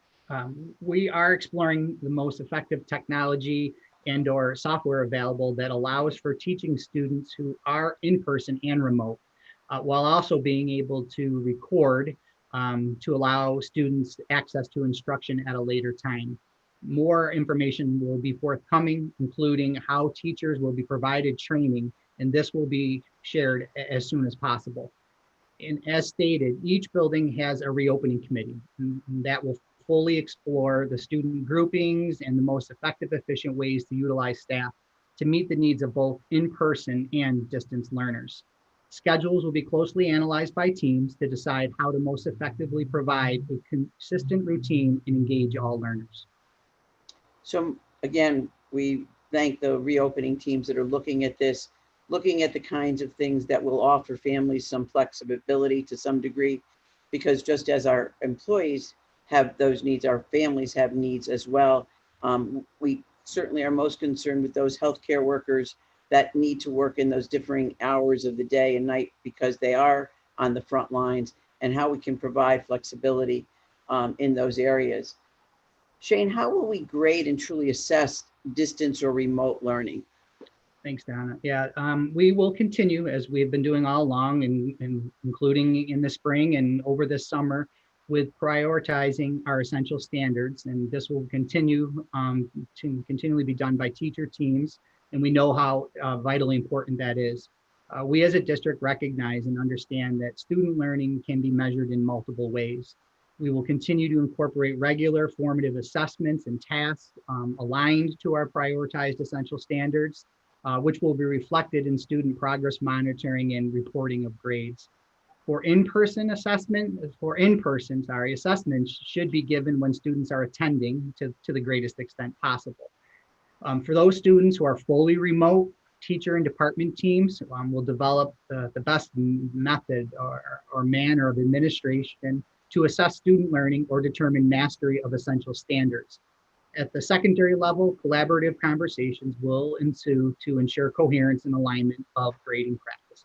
we are exploring the most effective technology and/or software available that allows for teaching students who are in person and remote, while also being able to record to allow students access to instruction at a later time. More information will be forthcoming, including how teachers will be provided training, and this will be shared as soon as possible. And as stated, each building has a reopening committee that will fully explore the student groupings and the most effective, efficient ways to utilize staff to meet the needs of both in-person and distance learners. Schedules will be closely analyzed by teams to decide how to most effectively provide a consistent routine and engage all learners. So again, we thank the reopening teams that are looking at this, looking at the kinds of things that will offer families some flexibility to some degree, because just as our employees have those needs, our families have needs as well. We certainly are most concerned with those healthcare workers that need to work in those differing hours of the day and night because they are on the front lines, and how we can provide flexibility in those areas. Shane, how will we grade and truly assess distance or remote learning? Thanks, Donna. Yeah, we will continue as we've been doing all along, and including in the spring and over the summer, with prioritizing our essential standards. And this will continue to continually be done by teacher teams. And we know how vitally important that is. We as a district recognize and understand that student learning can be measured in multiple ways. We will continue to incorporate regular formative assessments and tasks aligned to our prioritized essential standards, which will be reflected in student progress monitoring and reporting of grades. Assessments should be given when students are attending to the greatest extent possible. For those students who are fully remote, teacher and department teams will develop the best method or manner of administration to assess student learning or determine mastery of essential standards. At the secondary level, collaborative conversations will ensue to ensure coherence and alignment of grading practices.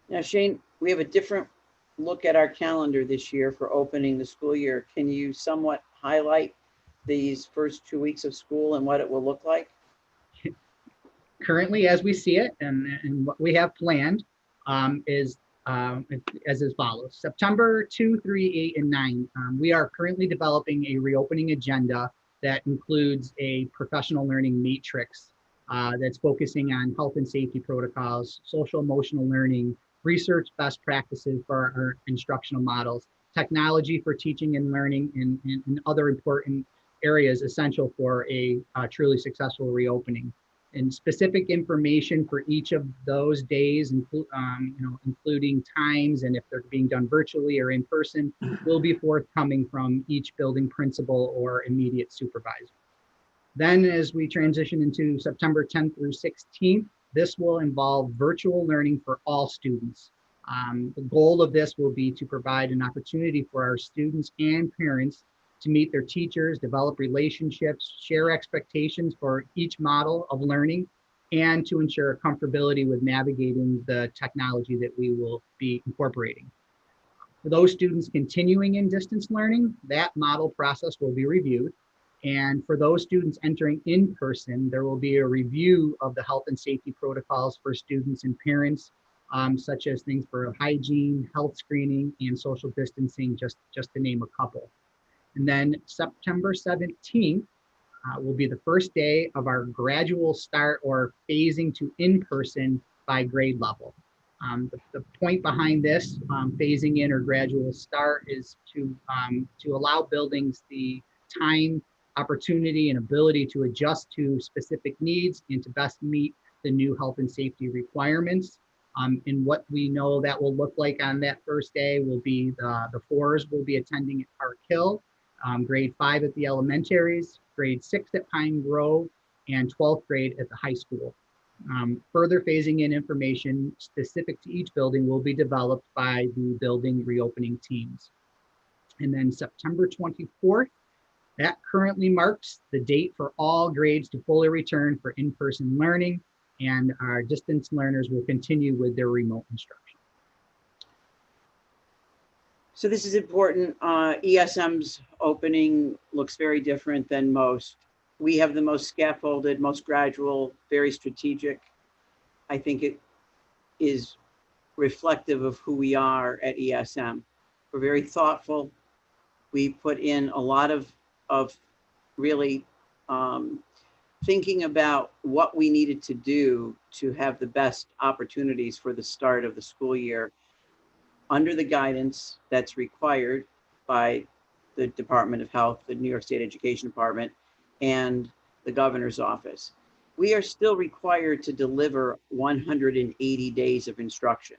Now, Shane, we have a different look at our calendar this year for opening the school year. Can you somewhat highlight these first 2 weeks of school and what it will look like? Currently, as we see it, and what we have planned is as follows. September 2, 3, 8, and 9, we are currently developing a reopening agenda that includes a professional learning matrix that's focusing on health and safety protocols, social emotional learning, research best practices for our instructional models, technology for teaching and learning, and other important areas essential for a truly successful reopening. And specific information for each of those days, including times and if they're being done virtually or in person, will be forthcoming from each building principal or immediate supervisor. Then as we transition into September 10th through 16th, this will involve virtual learning for all students. The goal of this will be to provide an opportunity for our students and parents to meet their teachers, develop relationships, share expectations for each model of learning, and to ensure comfortability with navigating the technology that we will be incorporating. For those students continuing in distance learning, that model process will be reviewed. And for those students entering in person, there will be a review of the health and safety protocols for students and parents, such as things for hygiene, health screening, and social distancing, just to name a couple. And then September 17th will be the first day of our gradual start or phasing to in-person by grade level. The point behind this phasing in or gradual start is to allow buildings the time, opportunity, and ability to adjust to specific needs and to best meet the new health and safety requirements. And what we know that will look like on that first day will be the 4s will be attending at Park Hill, grade 5 at the elementaries, grade 6 at Pine Grove, and 12th grade at the high school. Further phasing in information specific to each building will be developed by the building reopening teams. And then September 24th, that currently marks the date for all grades to fully return for in-person learning, and our distance learners will continue with their remote instruction. So this is important. ESM's opening looks very different than most. We have the most scaffolded, most gradual, very strategic. I think it is reflective of who we are at ESM. We're very thoughtful. We put in a lot of really thinking about what we needed to do to have the best opportunities for the start of the school year under the guidance that's required by the Department of Health, the New York State Education Department, and the governor's office. We are still required to deliver 180 days of instruction.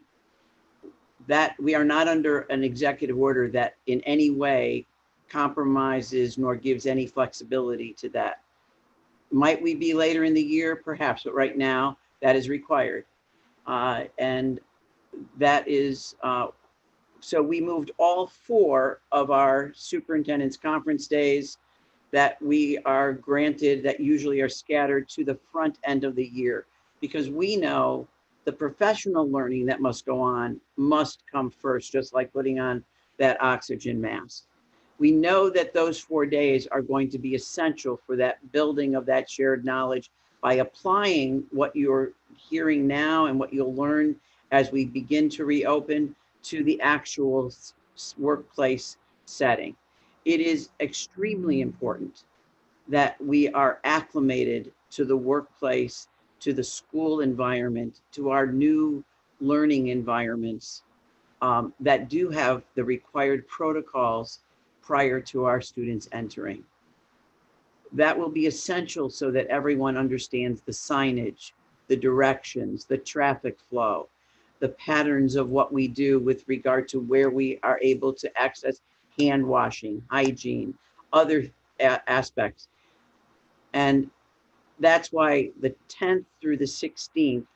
That we are not under an executive order that in any way compromises nor gives any flexibility to that. Might we be later in the year? Perhaps, but right now that is required. And that is, so we moved all 4 of our superintendent's conference days that we are granted, that usually are scattered, to the front end of the year, because we know the professional learning that must go on must come first, just like putting on that oxygen mask. We know that those 4 days are going to be essential for that building of that shared knowledge by applying what you're hearing now and what you'll learn as we begin to reopen to the actual workplace setting. It is extremely important that we are acclimated to the workplace, to the school environment, to our new learning environments that do have the required protocols prior to our students entering. That will be essential so that everyone understands the signage, the directions, the traffic flow, the patterns of what we do with regard to where we are able to access hand washing, hygiene, other aspects. And that's why the 10th through the 16th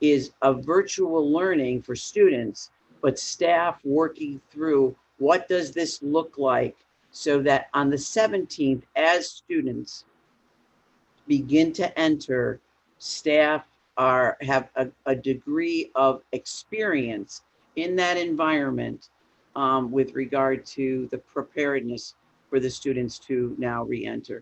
is a virtual learning for students, but staff working through what does this look like so that on the 17th, as students begin to enter, staff have a degree of experience in that environment with regard to the preparedness for the students to now re-enter.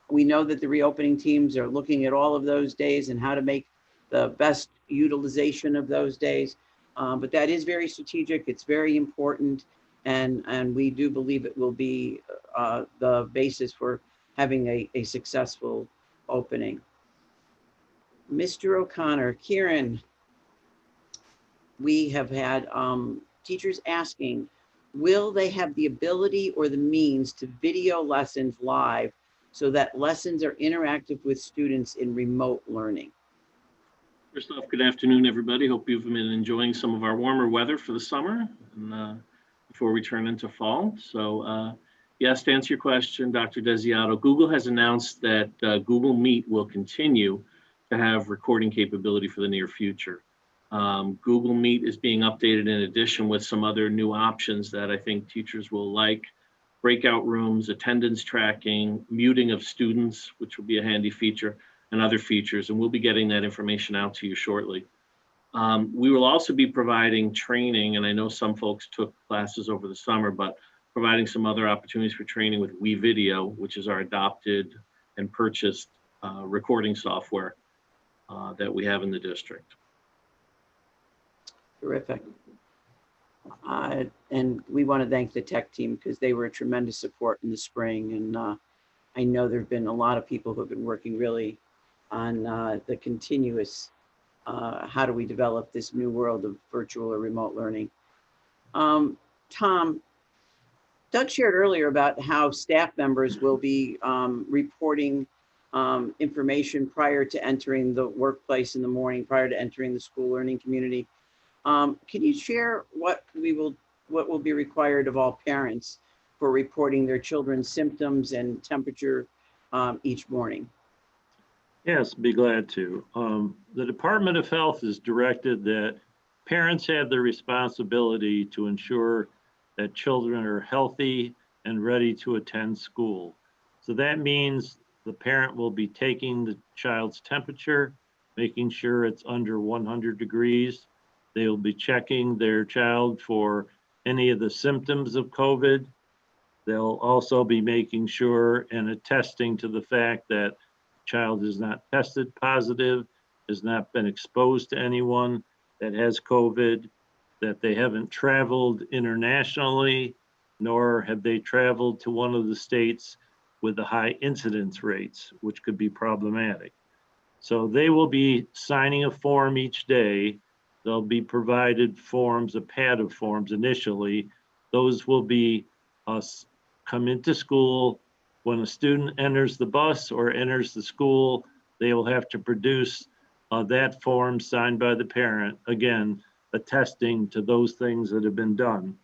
We know that the reopening teams are looking at all of those days and how to make the best utilization of those days. But that is very strategic. It's very important. And we do believe it will be the basis for having a successful opening. Mr. O'Connor, Kieran, we have had teachers asking, will they have the ability or the means to video lessons live so that lessons are interactive with students in remote learning? First off, good afternoon, everybody. Hope you've been enjoying some of our warmer weather for the summer and before we turn into fall. So yes, to answer your question, Dr. Desiato, Google has announced that Google Meet will continue to have recording capability for the near future. Google Meet is being updated in addition with some other new options that I think teachers will like. Breakout rooms, attendance tracking, muting of students, which will be a handy feature, and other features, and we'll be getting that information out to you shortly. We will also be providing training, and I know some folks took classes over the summer, but providing some other opportunities for training with WeVideo, which is our adopted and purchased recording software that we have in the district. Terrific. And we want to thank the tech team because they were a tremendous support in the spring. And I know there have been a lot of people who have been working really on the continuous, how do we develop this new world of virtual or remote learning. Tom, Doug shared earlier about how staff members will be reporting information prior to entering the workplace in the morning, prior to entering the school learning community. Can you share what will be required of all parents for reporting their children's symptoms and temperature each morning? Yes, be glad to. The Department of Health has directed that parents have the responsibility to ensure that children are healthy and ready to attend school. So that means the parent will be taking the child's temperature, making sure it's under 100 degrees. They will be checking their child for any of the symptoms of COVID. They'll also be making sure and attesting to the fact that child is not tested positive, has not been exposed to anyone that has COVID, that they haven't traveled internationally, nor have they traveled to one of the states with the high incidence rates, which could be problematic. So they will be signing a form each day. They'll be provided forms, a pad of forms initially. Those will be come into school. When a student enters the bus or enters the school, they will have to produce that form signed by the parent, again, attesting to those things that have been done.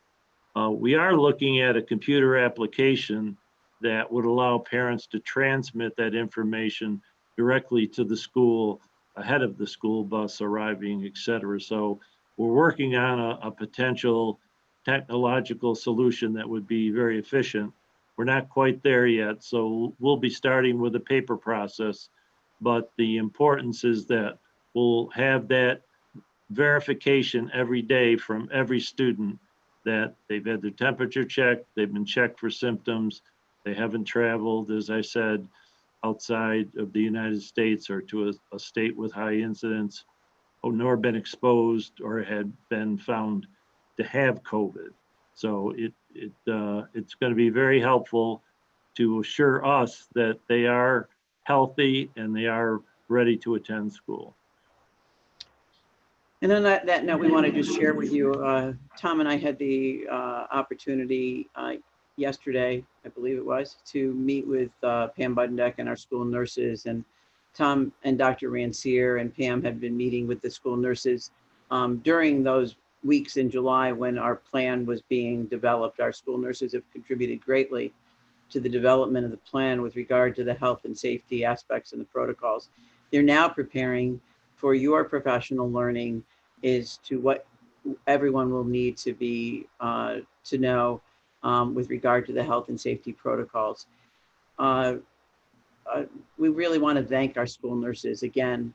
We are looking at a computer application that would allow parents to transmit that information directly to the school ahead of the school bus arriving, et cetera. So we're working on a potential technological solution that would be very efficient. We're not quite there yet, so we'll be starting with a paper process, but the importance is that we'll have that verification every day from every student that they've had their temperature checked, they've been checked for symptoms, they haven't traveled, as I said, outside of the United States or to a state with high incidence, nor been exposed or had been found to have COVID. So it's going to be very helpful to assure us that they are healthy and they are ready to attend school. And on that note, we want to just share with you, Tom and I had the opportunity yesterday, I believe it was, to meet with Pam Budendeck and our school nurses. And Tom and Dr. Ranciere and Pam had been meeting with the school nurses during those weeks in July when our plan was being developed. Our school nurses have contributed greatly to the development of the plan with regard to the health and safety aspects and the protocols. They're now preparing for your professional learning is to what everyone will need to be to know with regard to the health and safety protocols. We really want to thank our school nurses again.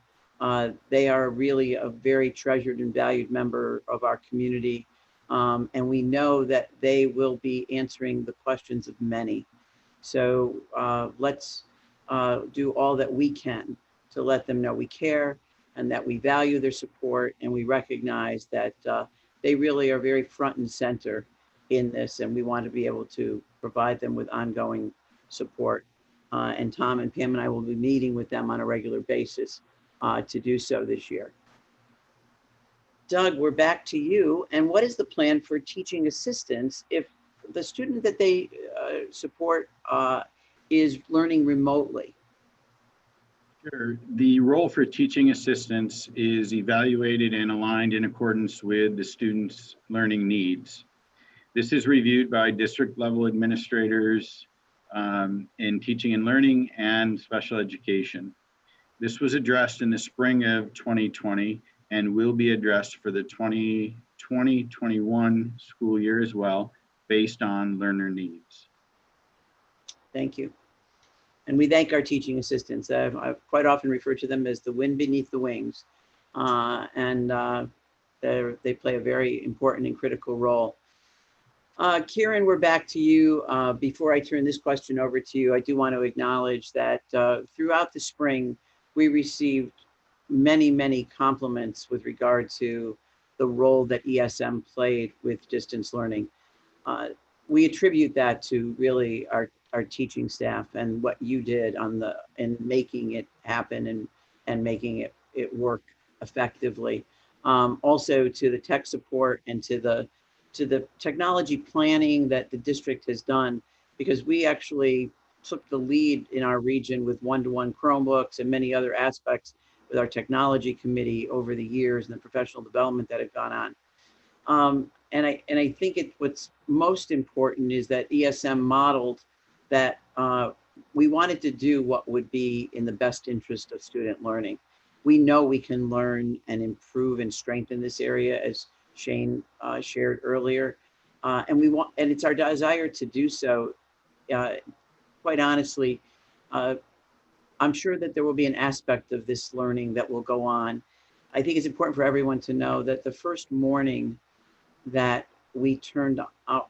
They are really a very treasured and valued member of our community. And we know that they will be answering the questions of many. So let's do all that we can to let them know we care and that we value their support, and we recognize that they really are very front and center in this, and we want to be able to provide them with ongoing support. And Tom and Pam and I will be meeting with them on a regular basis to do so this year. Doug, we're back to you. And what is the plan for teaching assistants if the student that they support is learning remotely? Sure. The role for teaching assistants is evaluated and aligned in accordance with the student's learning needs. This is reviewed by district level administrators in teaching and learning and special education. This was addressed in the spring of 2020 and will be addressed for the 2020-21 school year as well, based on learner needs. Thank you. And we thank our teaching assistants. I've quite often referred to them as the wind beneath the wings. They play a very important and critical role. Kieran, we're back to you. Before I turn this question over to you, I do want to acknowledge that throughout the spring, we received many, many compliments with regard to the role that ESM played with distance learning. We attribute that to really our teaching staff and what you did in making it happen and making it work effectively. Also to the tech support and to the technology planning that the district has done, because we actually took the lead in our region with one-to-one Chromebooks and many other aspects with our technology committee over the years and the professional development that had gone on. And I think what's most important is that ESM modeled that we wanted to do what would be in the best interest of student learning. We know we can learn and improve and strengthen this area, as Shane shared earlier, and it's our desire to do so. Quite honestly, I'm sure that there will be an aspect of this learning that will go on. I think it's important for everyone to know that the first morning that we turned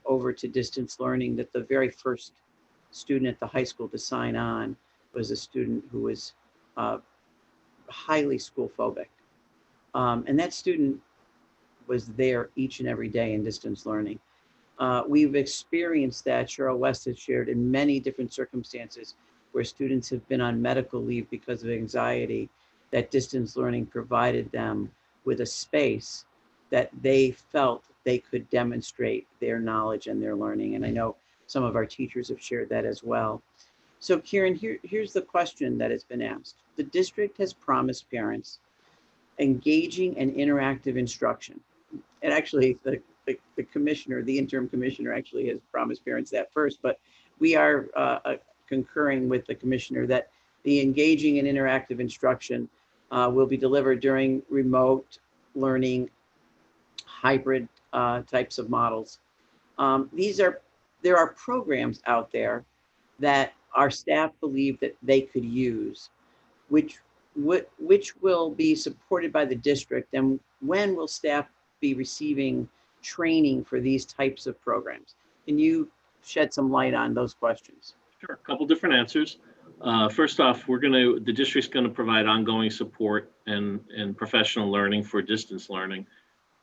over to distance learning, that the very first student at the high school to sign on was a student who was highly school phobic. And that student was there each and every day in distance learning. We've experienced that, Cheryl West has shared, in many different circumstances where students have been on medical leave because of anxiety, that distance learning provided them with a space that they felt they could demonstrate their knowledge and their learning. And I know some of our teachers have shared that as well. So Kieran, here's the question that has been asked. The district has promised parents engaging and interactive instruction. And actually the commissioner, the interim commissioner actually has promised parents that first, but we are concurring with the commissioner that the engaging and interactive instruction will be delivered during remote learning, hybrid types of models. There are programs out there that our staff believe that they could use, which will be supported by the district, and when will staff be receiving training for these types of programs? Can you shed some light on those questions? Sure, a couple different answers. First off, the district's gonna provide ongoing support and professional learning for distance learning,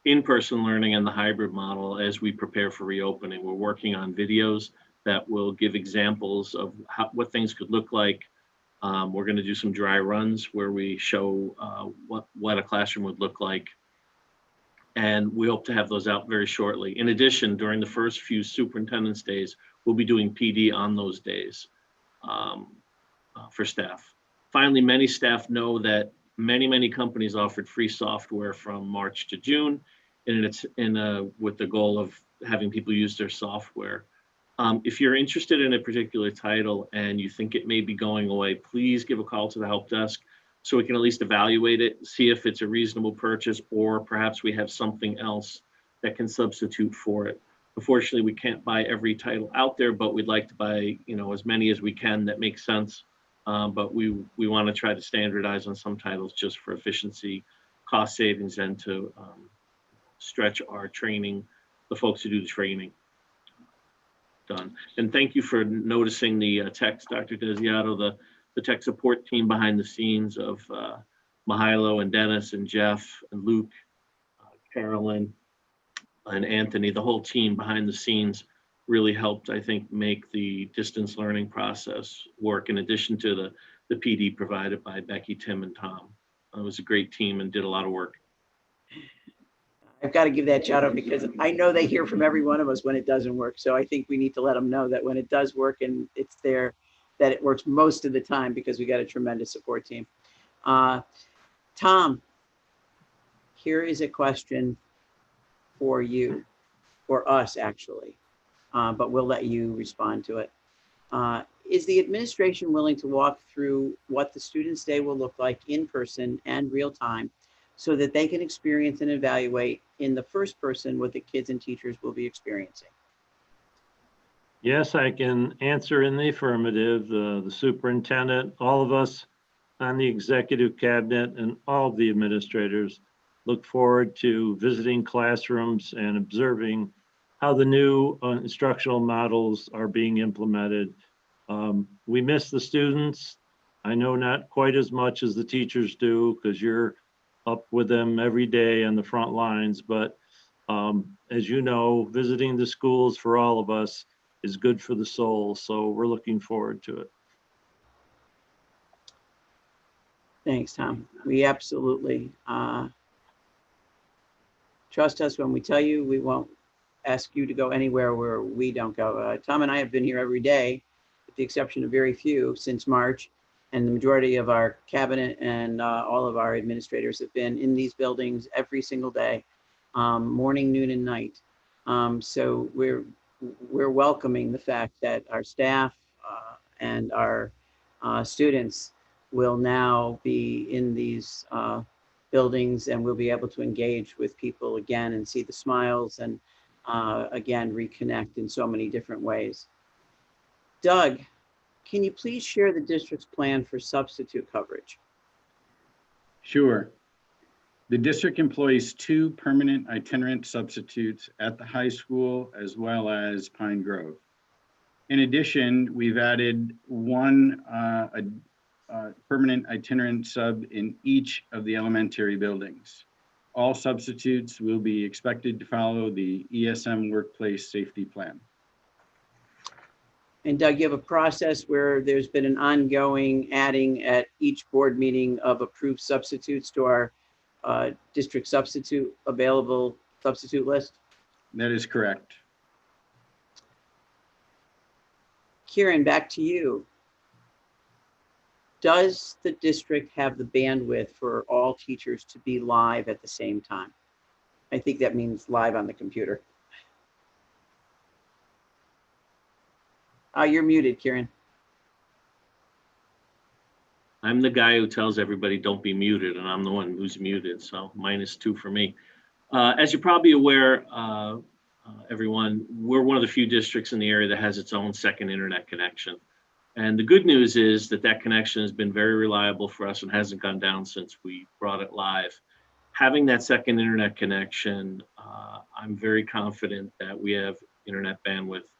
in-person learning, and the hybrid model as we prepare for reopening. We're working on videos that will give examples of what things could look like. We're gonna do some dry runs where we show what a classroom would look like. And we hope to have those out very shortly. In addition, during the first few superintendent's days, we'll be doing PD on those days for staff. Finally, many staff know that many companies offered free software from March to June, and it's with the goal of having people use their software. If you're interested in a particular title and you think it may be going away, please give a call to the help desk so we can at least evaluate it, see if it's a reasonable purchase, or perhaps we have something else that can substitute for it. Unfortunately, we can't buy every title out there, but we'd like to buy, as many as we can that make sense. But we want to try to standardize on some titles just for efficiency, cost savings, and to stretch our training, the folks who do the training. Done. And thank you for noticing the text, Dr. Desiato, the tech support team behind the scenes of Mahilo and Dennis and Jeff and Luke, Carolyn and Anthony. The whole team behind the scenes really helped, I think, make the distance learning process work, in addition to the PD provided by Becky, Tim, and Tom. It was a great team and did a lot of work. I've got to give that shout out because I know they hear from every one of us when it doesn't work. So I think we need to let them know that when it does work and it's there, that it works most of the time, because we got a tremendous support team. Tom, here is a question for you, for us actually, but we'll let you respond to it. Is the administration willing to walk through what the Students' Day will look like in person and real time, so that they can experience and evaluate in the first person what the kids and teachers will be experiencing? Yes, I can answer in the affirmative. The superintendent, all of us on the executive cabinet, and all of the administrators look forward to visiting classrooms and observing how the new instructional models are being implemented. We miss the students. I know not quite as much as the teachers do, because you're up with them every day on the front lines, but as you know, visiting the schools for all of us is good for the soul. So we're looking forward to it. Thanks, Tom. We absolutely trust us when we tell you we won't ask you to go anywhere where we don't go. Tom and I have been here every day, with the exception of very few, since March. And the majority of our cabinet and all of our administrators have been in these buildings every single day, morning, noon, and night. So we're welcoming the fact that our staff and our students will now be in these buildings, and we'll be able to engage with people again and see the smiles and again reconnect in so many different ways. Doug, can you please share the district's plan for substitute coverage? Sure. The district employs 2 permanent itinerant substitutes at the high school as well as Pine Grove. In addition, we've added 1 permanent itinerant sub in each of the elementary buildings. All substitutes will be expected to follow the ESM workplace safety plan. And Doug, you have a process where there's been an ongoing adding at each board meeting of approved substitutes to our district available substitute list? That is correct. Kieran, back to you. Does the district have the bandwidth for all teachers to be live at the same time? I think that means live on the computer. You're muted, Kieran. I'm the guy who tells everybody don't be muted, and I'm the one who's muted, so -2 for me. As you're probably aware, everyone, we're one of the few districts in the area that has its own second internet connection. And the good news is that that connection has been very reliable for us and hasn't gone down since we brought it live. Having that second internet connection, I'm very confident that we have internet bandwidth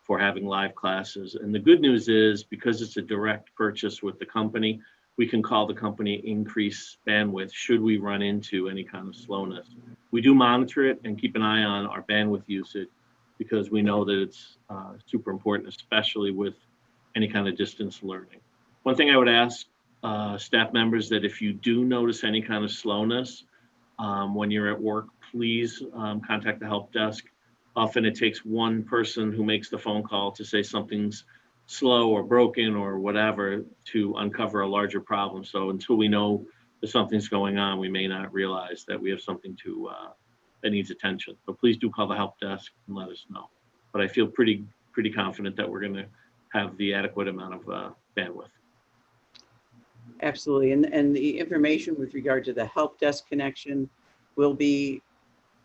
for having live classes. And the good news is, because it's a direct purchase with the company, we can call the company increase bandwidth should we run into any kind of slowness. We do monitor it and keep an eye on our bandwidth usage because we know that it's super important, especially with any kind of distance learning. One thing I would ask staff members that if you do notice any kind of slowness when you're at work, please contact the help desk. Often it takes one person who makes the phone call to say something's slow or broken or whatever to uncover a larger problem. So until we know that something's going on, we may not realize that we have something to that needs attention. So please do call the help desk and let us know. But I feel pretty confident that we're going to have the adequate amount of bandwidth. Absolutely. And the information with regard to the help desk connection will be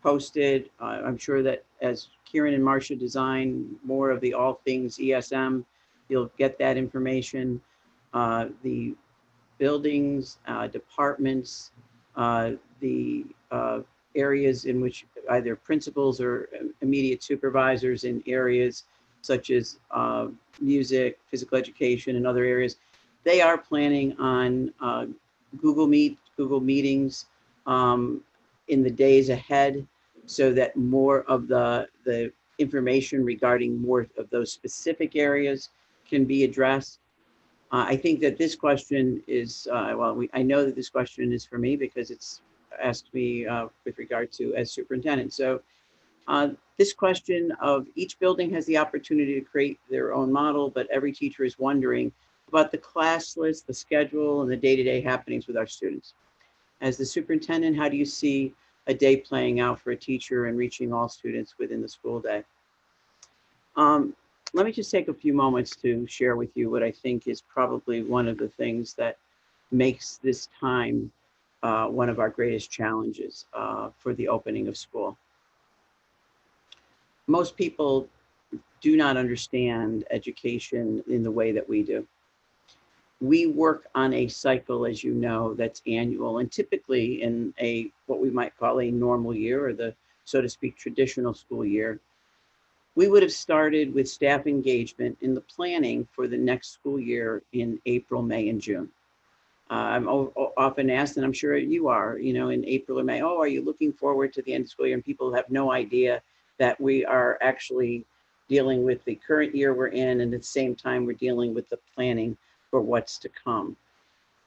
posted. I'm sure that as Kieran and Marcia design more of the all things ESM, you'll get that information. The buildings, departments, the areas in which either principals or immediate supervisors in areas such as music, physical education, and other areas, they are planning on Google Meet, Google Meetings in the days ahead, so that more of the information regarding more of those specific areas can be addressed. I think that this question is, I know that this question is for me because it's asked me with regard to as superintendent. So this question of each building has the opportunity to create their own model, but every teacher is wondering about the class list, the schedule, and the day-to-day happenings with our students. As the superintendent, how do you see a day playing out for a teacher and reaching all students within the school day? Let me just take a few moments to share with you what I think is probably one of the things that makes this time one of our greatest challenges for the opening of school. Most people do not understand education in the way that we do. We work on a cycle, as you know, that's annual, and typically in a what we might call a normal year, or the, so to speak, traditional school year, we would have started with staff engagement in the planning for the next school year in April, May, and June. I'm often asked, and I'm sure you are, in April or May, oh, are you looking forward to the end of school year? And people have no idea that we are actually dealing with the current year we're in, and at the same time, we're dealing with the planning for what's to come.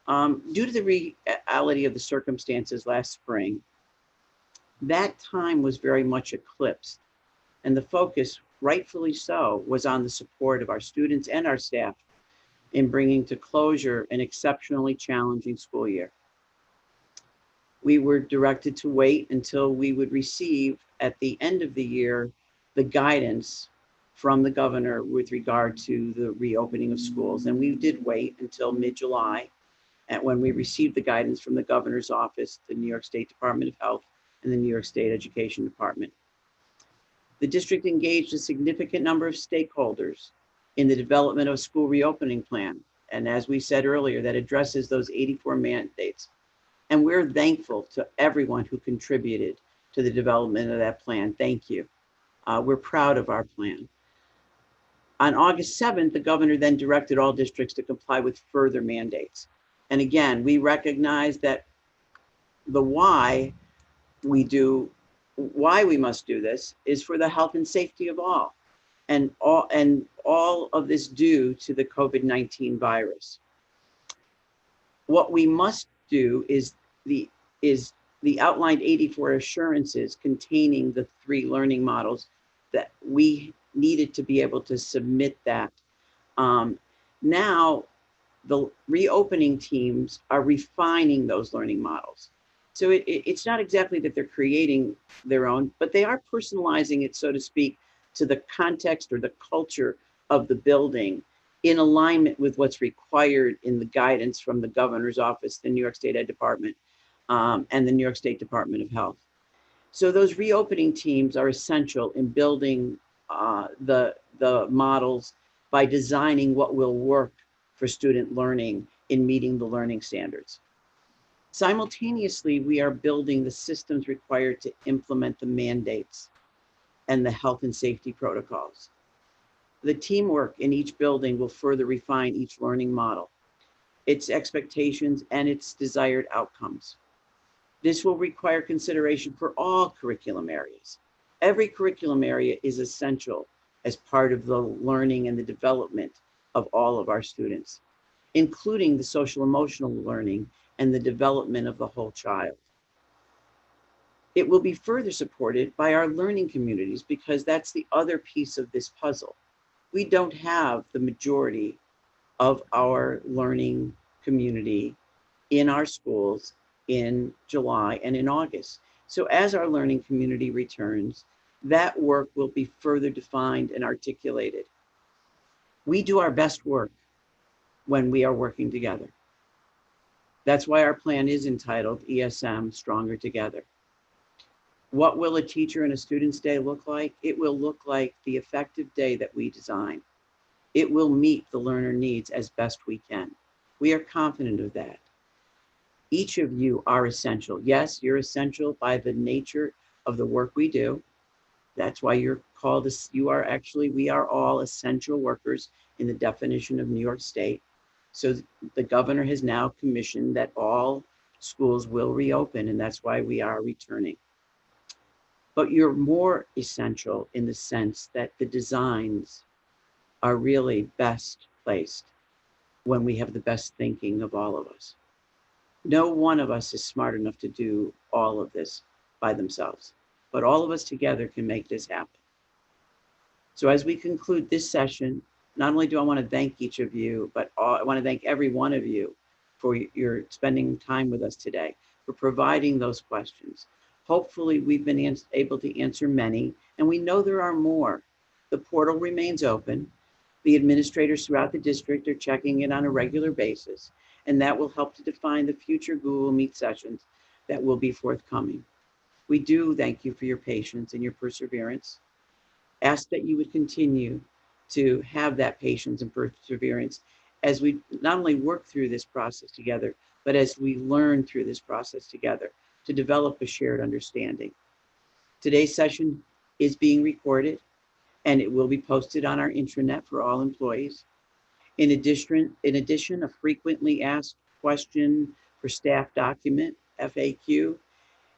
Due to the reality of the circumstances last spring, that time was very much eclipsed, and the focus, rightfully so, was on the support of our students and our staff in bringing to closure an exceptionally challenging school year. We were directed to wait until we would receive at the end of the year the guidance from the governor with regard to the reopening of schools. And we did wait until mid-July, and when we received the guidance from the governor's office, the New York State Department of Health, and the New York State Education Department. The district engaged a significant number of stakeholders in the development of a school reopening plan. And as we said earlier, that addresses those 84 mandates. And we're thankful to everyone who contributed to the development of that plan. Thank you. We're proud of our plan. On August 7th, the governor then directed all districts to comply with further mandates. And again, we recognize that the why we must do this is for the health and safety of all. And all of this due to the COVID-19 virus. What we must do is the outlined 84 assurances containing the 3 learning models that we needed to be able to submit that. Now, the reopening teams are refining those learning models. So it's not exactly that they're creating their own, but they are personalizing it, so to speak, to the context or the culture of the building in alignment with what's required in the guidance from the governor's office, the New York State Ed Department, and the New York State Department of Health. So those reopening teams are essential in building the models by designing what will work for student learning in meeting the learning standards. Simultaneously, we are building the systems required to implement the mandates and the health and safety protocols. The teamwork in each building will further refine each learning model, its expectations, and its desired outcomes. This will require consideration for all curriculum areas. Every curriculum area is essential as part of the learning and the development of all of our students, including the social emotional learning and the development of the whole child. It will be further supported by our learning communities because that's the other piece of this puzzle. We don't have the majority of our learning community in our schools in July and in August. So as our learning community returns, that work will be further defined and articulated. We do our best work when we are working together. That's why our plan is entitled ESM Stronger Together. What will a teacher and a student's day look like? It will look like the effective day that we design. It will meet the learner needs as best we can. We are confident of that. Each of you are essential. Yes, you're essential by the nature of the work we do. That's why you're called, we are all essential workers in the definition of New York State. So the governor has now commissioned that all schools will reopen, and that's why we are returning. But you're more essential in the sense that the designs are really best placed when we have the best thinking of all of us. No one of us is smart enough to do all of this by themselves, but all of us together can make this happen. So as we conclude this session, not only do I want to thank each of you, but I want to thank every one of you for your spending time with us today, for providing those questions. Hopefully we've been able to answer many, and we know there are more. The portal remains open. The administrators throughout the district are checking it on a regular basis, and that will help to define the future Google Meet sessions that will be forthcoming. We do thank you for your patience and your perseverance. Ask that you would continue to have that patience and perseverance as we not only work through this process together, but as we learn through this process together to develop a shared understanding. Today's session is being recorded, and it will be posted on our intranet for all employees. In addition, a frequently asked question for staff document, FAQ,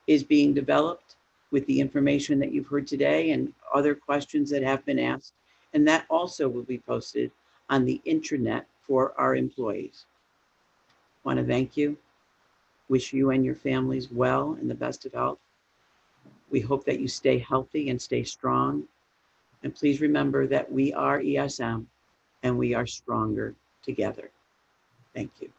is being developed with the information that you've heard today and other questions that have been asked. And that also will be posted on the intranet for our employees. I want to thank you. Wish you and your families well and the best of health. We hope that you stay healthy and stay strong. And please remember that we are ESM and we are stronger together. Thank you.